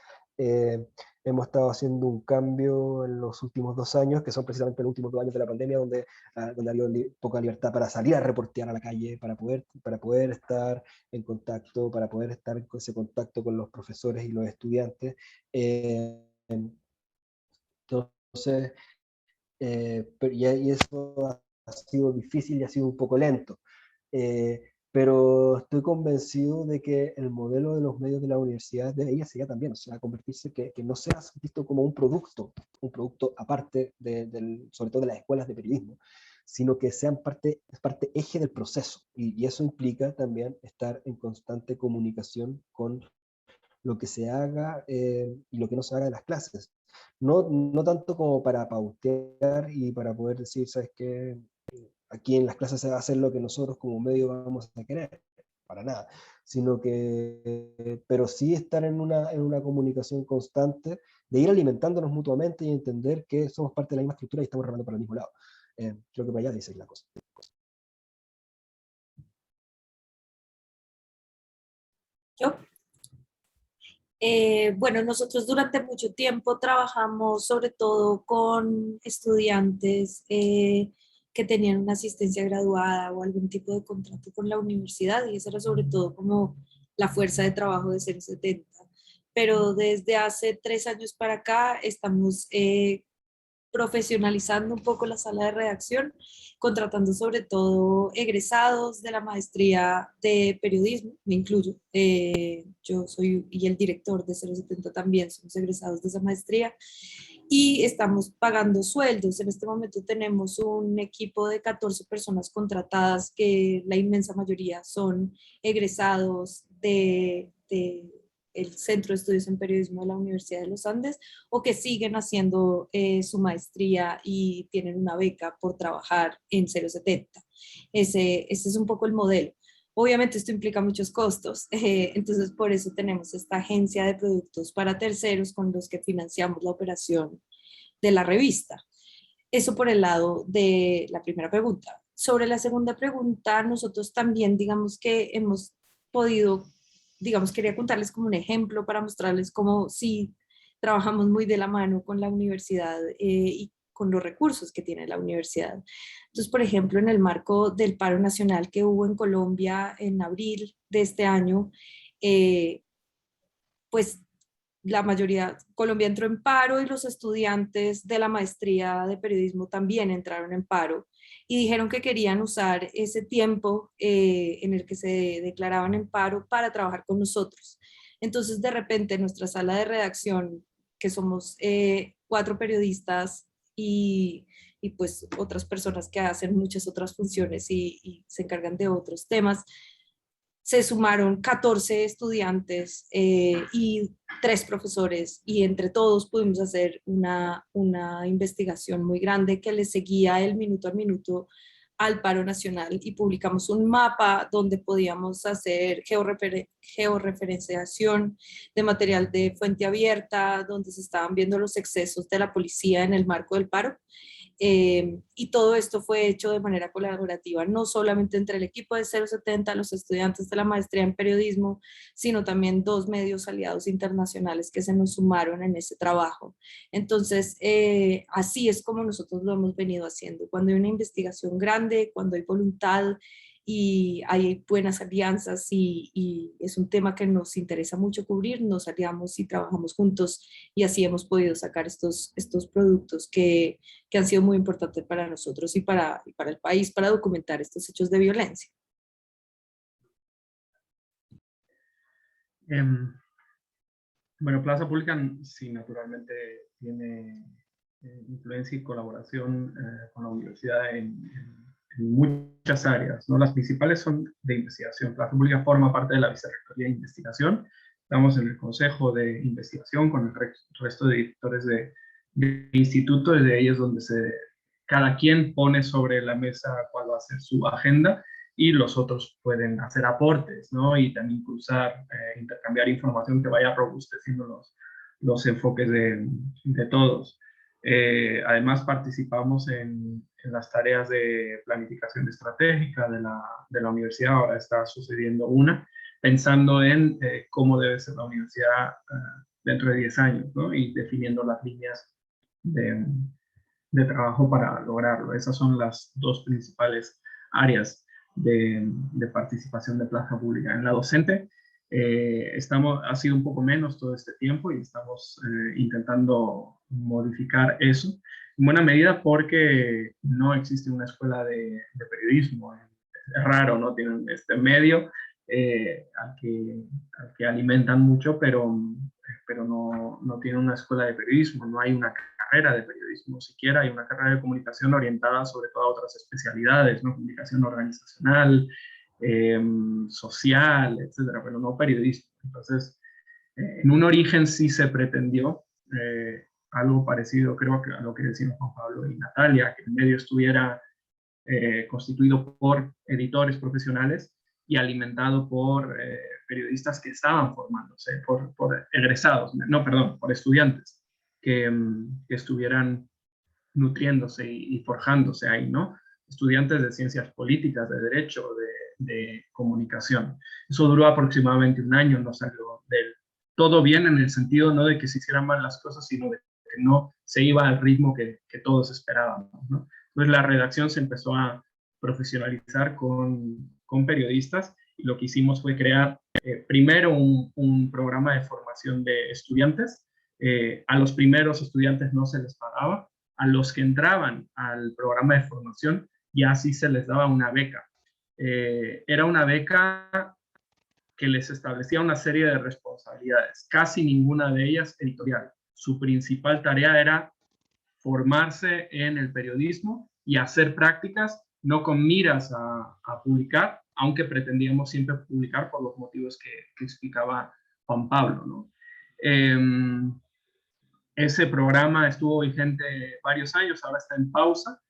hemos estado haciendo un cambio en los últimos 2 años, que son precisamente los últimos 2 años de la pandemia, donde ha habido poca libertad para salir a reportear a la calle, para poder estar en contacto, para poder estar en ese contacto con los profesores y los estudiantes. Entonces, y eso sido difícil y ha sido un poco lento. Pero estoy convencido de que el modelo de los medios de la universidad debería ser también, o sea, convertirse, que no sea visto como un producto aparte, sobre todo de las escuelas de periodismo, sino que sean parte eje del proceso. Y eso implica también estar en constante comunicación con lo que se haga y lo que no se haga en las clases. No tanto como para pautear y para poder decir, ¿sabes qué? Aquí en las clases se va a hacer lo que nosotros como medio vamos a querer, para nada, sino que, pero sí estar en una comunicación constante, de ir alimentándonos mutuamente y entender que somos parte de la misma estructura y estamos remando para el mismo lado. Creo que para allá dice la cosa. ¿Yo? Bueno, nosotros durante mucho tiempo trabajamos sobre todo con estudiantes que tenían una asistencia graduada o algún tipo de contrato con la universidad, y eso era sobre todo como la fuerza de trabajo de 070. Pero desde hace 3 años para acá estamos profesionalizando un poco la sala de redacción, contratando sobre todo egresados de la maestría de periodismo, me incluyo. Yo soy, y el director de 070 también, somos egresados de esa maestría, y estamos pagando sueldos. En este momento tenemos un equipo de 14 personas contratadas, que la inmensa mayoría son egresados de el Centro de Estudios en Periodismo de la Universidad de los Andes, o que siguen haciendo su maestría y tienen una beca por trabajar en 070. Ese es un poco el modelo. Obviamente esto implica muchos costos, entonces por eso tenemos esta agencia de productos para terceros con los que financiamos la operación de la revista. Eso por el lado de la primera pregunta. Sobre la segunda pregunta, nosotros también digamos que hemos podido, digamos, quería contarles como un ejemplo para mostrarles cómo sí trabajamos muy de la mano con la universidad y con los recursos que tiene la universidad. Entonces, por ejemplo, en el marco del paro nacional que hubo en Colombia en abril de este año, pues la mayoría, Colombia entró en paro y los estudiantes de la maestría de periodismo también entraron en paro y dijeron que querían usar ese tiempo en el que se declaraban en paro para trabajar con nosotros. Entonces, de repente, nuestra sala de redacción, que somos 4 periodistas y pues otras personas que hacen muchas otras funciones y se encargan de otros temas, se sumaron 14 estudiantes y 3 profesores, y entre todos pudimos hacer una investigación muy grande que le seguía el minuto a minuto al paro nacional, y publicamos un mapa donde podíamos hacer georreferenciación de material de fuente abierta, donde se estaban viendo los excesos de la policía en el marco del paro. Y todo esto fue hecho de manera colaborativa, no solamente entre el equipo de 070, los estudiantes de la maestría en periodismo, sino también 2 medios aliados internacionales que se nos sumaron en ese trabajo. Entonces, así es como nosotros lo hemos venido haciendo. Cuando hay una investigación grande, cuando hay voluntad y hay buenas alianzas y es un tema que nos interesa mucho cubrir, nos aliamos y trabajamos juntos, y así hemos podido sacar estos productos que han sido muy importantes para nosotros y para el país, para documentar estos hechos de violencia. Bueno, Plaza Pública sí, naturalmente tiene influencia y colaboración con la universidad en muchas áreas, ¿no? Las principales son de investigación. Plaza Pública forma parte de la Vicerrectoría de Investigación. Estamos en el Consejo de Investigación con el resto de directores de instituto, y de ellos donde cada quien pone sobre la mesa cuál va a ser su agenda, y los otros pueden hacer aportes, ¿no? Y también cruzar, intercambiar información que vaya robusteciendo los enfoques de todos. Además, participamos en las tareas de planificación estratégica de la universidad. Ahora está sucediendo una, pensando en cómo debe ser la universidad dentro de 10 años, ¿no? Y definiendo las líneas de trabajo para lograrlo. Esas son las 2 principales áreas de participación de Plaza Pública. En la docente ha sido un poco menos todo este tiempo, y estamos intentando modificar eso. en buena medida porque no existe una escuela de periodismo. Es raro, ¿no? Tienen este medio al que alimentan mucho, pero no tiene una escuela de periodismo, no hay una carrera de periodismo siquiera, hay una carrera de comunicación orientada sobre todo a otras especialidades, ¿no? Comunicación organizacional, social, etcétera, pero no periodismo. Entonces, en un origen sí se pretendió algo parecido, creo que a lo que decían Juan Pablo y Natalia, que el medio estuviera constituido por editores profesionales y alimentado por periodistas que estaban formándose, por egresados, no, perdón, por estudiantes que estuvieran nutriéndose y forjándose ahí, ¿no? Estudiantes de ciencias políticas, de derecho, de comunicación. Eso duró aproximadamente un año, no salió del todo bien en el sentido no de que se hicieran mal las cosas, sino de que no se iba al ritmo que todos esperábamos, ¿no? Entonces la redacción se empezó a profesionalizar con periodistas y lo que hicimos fue crear primero un programa de formación de estudiantes. A los primeros estudiantes no se les pagaba, a los que entraban al programa de formación ya sí se les daba una beca. Era una beca que les establecía una serie de responsabilidades, casi ninguna de ellas editorial. Su principal tarea era formarse en el periodismo y hacer prácticas, no con miras a publicar, aunque pretendíamos siempre publicar por los motivos que explicaba Juan Pablo, ¿no? Ese programa estuvo vigente varios años, ahora está en pausa,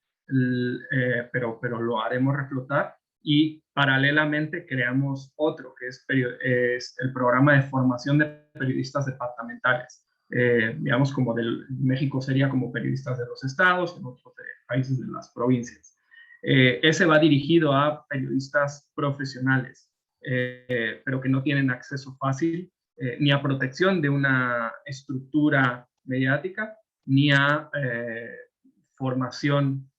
pero lo haremos reflotar y paralelamente creamos otro, que es el programa de formación de periodistas departamentales. Digamos, como del México sería como periodistas de los estados, en otros países de las provincias. Ese va dirigido a periodistas profesionales, pero que no tienen acceso fácil ni a protección de una estructura mediática, ni a formación,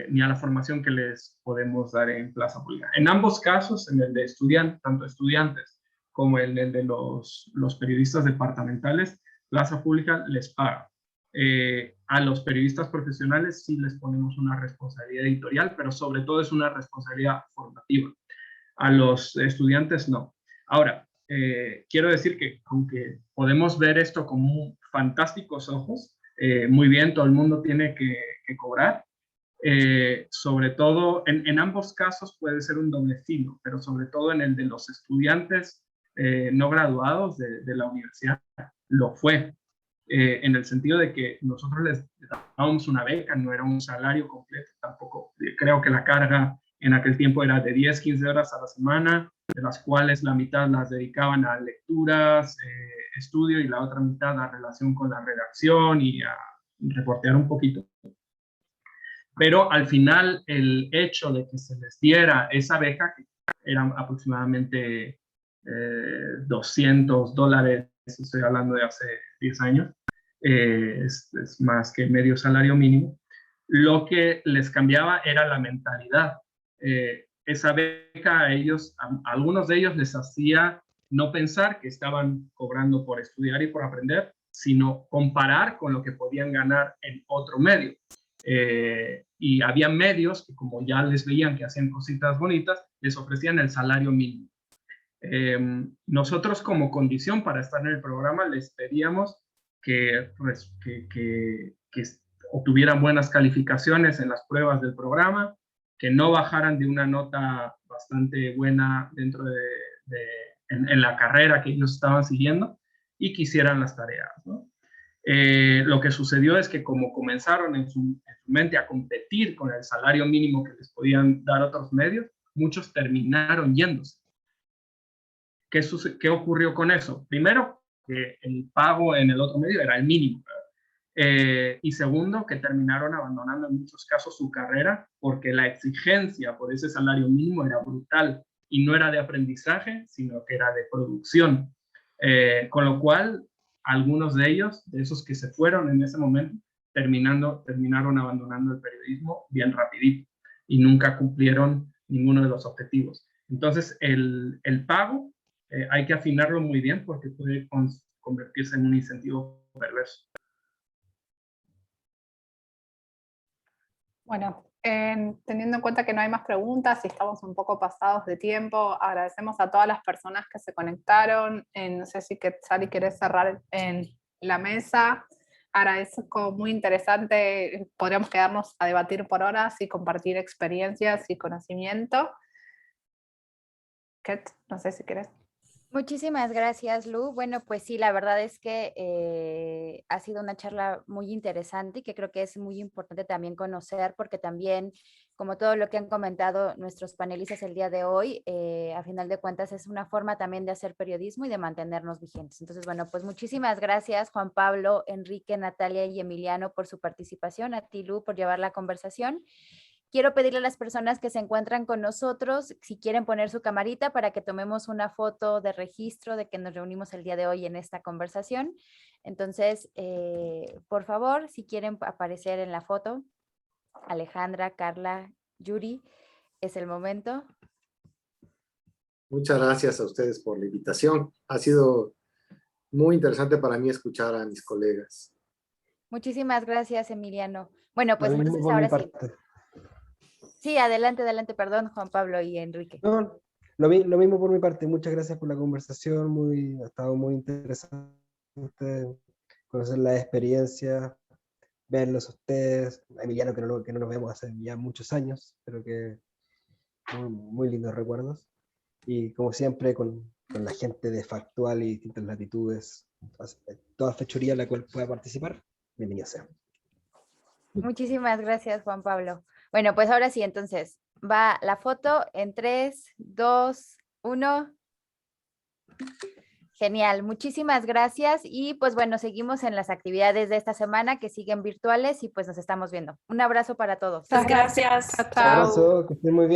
ni a la formación que les podemos dar en plaza pública. En ambos casos, en el de estudiantes, tanto estudiantes como en el de los periodistas departamentales, plaza pública les paga. A los periodistas profesionales sí les ponemos una responsabilidad editorial, pero sobre todo es una responsabilidad formativa. A los estudiantes no. Ahora, quiero decir que aunque podemos ver esto como fantásticos ojos, muy bien, todo el mundo tiene que cobrar, sobre todo en ambos casos puede ser un doble filo, pero sobre todo en el de los estudiantes no graduados de la universidad lo fue, en el sentido de que nosotros les dábamos una beca, no era un salario completo tampoco. Creo que la carga en aquel tiempo era de 10, 15 horas a la semana, de las cuales la mitad las dedicaban a lecturas, estudio, y la otra mitad a relación con la redacción y a reportear un poquito. Pero al final el hecho de que se les diera esa beca, que eran aproximadamente $200, estoy hablando de hace 10 años, es más que medio salario mínimo, lo que les cambiaba era la mentalidad. Esa beca a ellos, a algunos de ellos les hacía no pensar que estaban cobrando por estudiar y por aprender, sino comparar con lo que podían ganar en otro medio. Y había medios que, como ya les veían que hacían cositas bonitas, les ofrecían el salario mínimo. Nosotros, como condición para estar en el programa, les pedíamos que obtuvieran buenas calificaciones en las pruebas del programa, que no bajaran de una nota bastante buena dentro en la carrera que ellos estaban siguiendo, y que hicieran las tareas, ¿no? Lo que sucedió es que, como comenzaron en su mente a competir con el salario mínimo que les podían dar otros medios, muchos terminaron yéndose. ¿Qué ocurrió con eso? Primero, que el pago en el otro medio era el mínimo. Y segundo, que terminaron abandonando en muchos casos su carrera porque la exigencia por ese salario mínimo era brutal y no era de aprendizaje, sino que era de producción. Con lo cual, algunos de ellos, de esos que se fueron en ese momento, terminaron abandonando el periodismo bien rapidito y nunca cumplieron ninguno de los objetivos. Entonces, el pago hay que afinarlo muy bien porque puede convertirse en un incentivo perverso. Bueno, teniendo en cuenta que no hay más preguntas y estamos un poco pasados de tiempo, agradecemos a todas las personas que se conectaron. No sé si Quetzali querés cerrar en la mesa. Agradezco, muy interesante. Podríamos quedarnos a debatir por horas y compartir experiencias y conocimiento. Ket, no sé si querés. Muchísimas gracias, Lu. Bueno, pues sí, la verdad es que ha sido una charla muy interesante y que creo que es muy importante también conocer, porque también, como todo lo que han comentado nuestros panelistas el día de hoy, a final de cuentas es una forma también de hacer periodismo y de mantenernos vigentes. Entonces, bueno, pues muchísimas gracias, Juan Pablo, Enrique, Natalia y Emiliano, por su participación. A ti, Lu, por llevar la conversación. Quiero pedirle a las personas que se encuentran con nosotros, si quieren poner su camarita para que tomemos una foto de registro de que nos reunimos el día de hoy en esta conversación. Entonces, por favor, si quieren aparecer en la foto, Alejandra, Carla, Yuri, es el momento. Muchas gracias a ustedes por la invitación. Ha sido muy interesante para mí escuchar a mis colegas. Muchísimas gracias, Emiliano. Bueno, pues Lo mismo entonces por mi ahora sí. parte. Sí, adelante, adelante, perdón, Juan Pablo y Enrique. No, lo mismo por mi parte. Muchas gracias por la conversación. Ha estado muy interesante conocer la experiencia, verlos a ustedes. A Emiliano, que no nos vemos hace ya muchos años, pero que muy lindos recuerdos. Y como siempre, con la gente de Factual y distintas latitudes, toda fechoría en la cual pueda participar, bienvenido sea. Muchísimas gracias, Juan Pablo. Bueno, pues ahora sí, entonces, va la foto en 3, 2, 1. Genial, muchísimas gracias. Y pues bueno, seguimos en las actividades de esta semana que siguen virtuales y pues nos estamos viendo. Un abrazo para todos. Muchas gracias. Chao, Un chao. abrazo, que estén muy bien.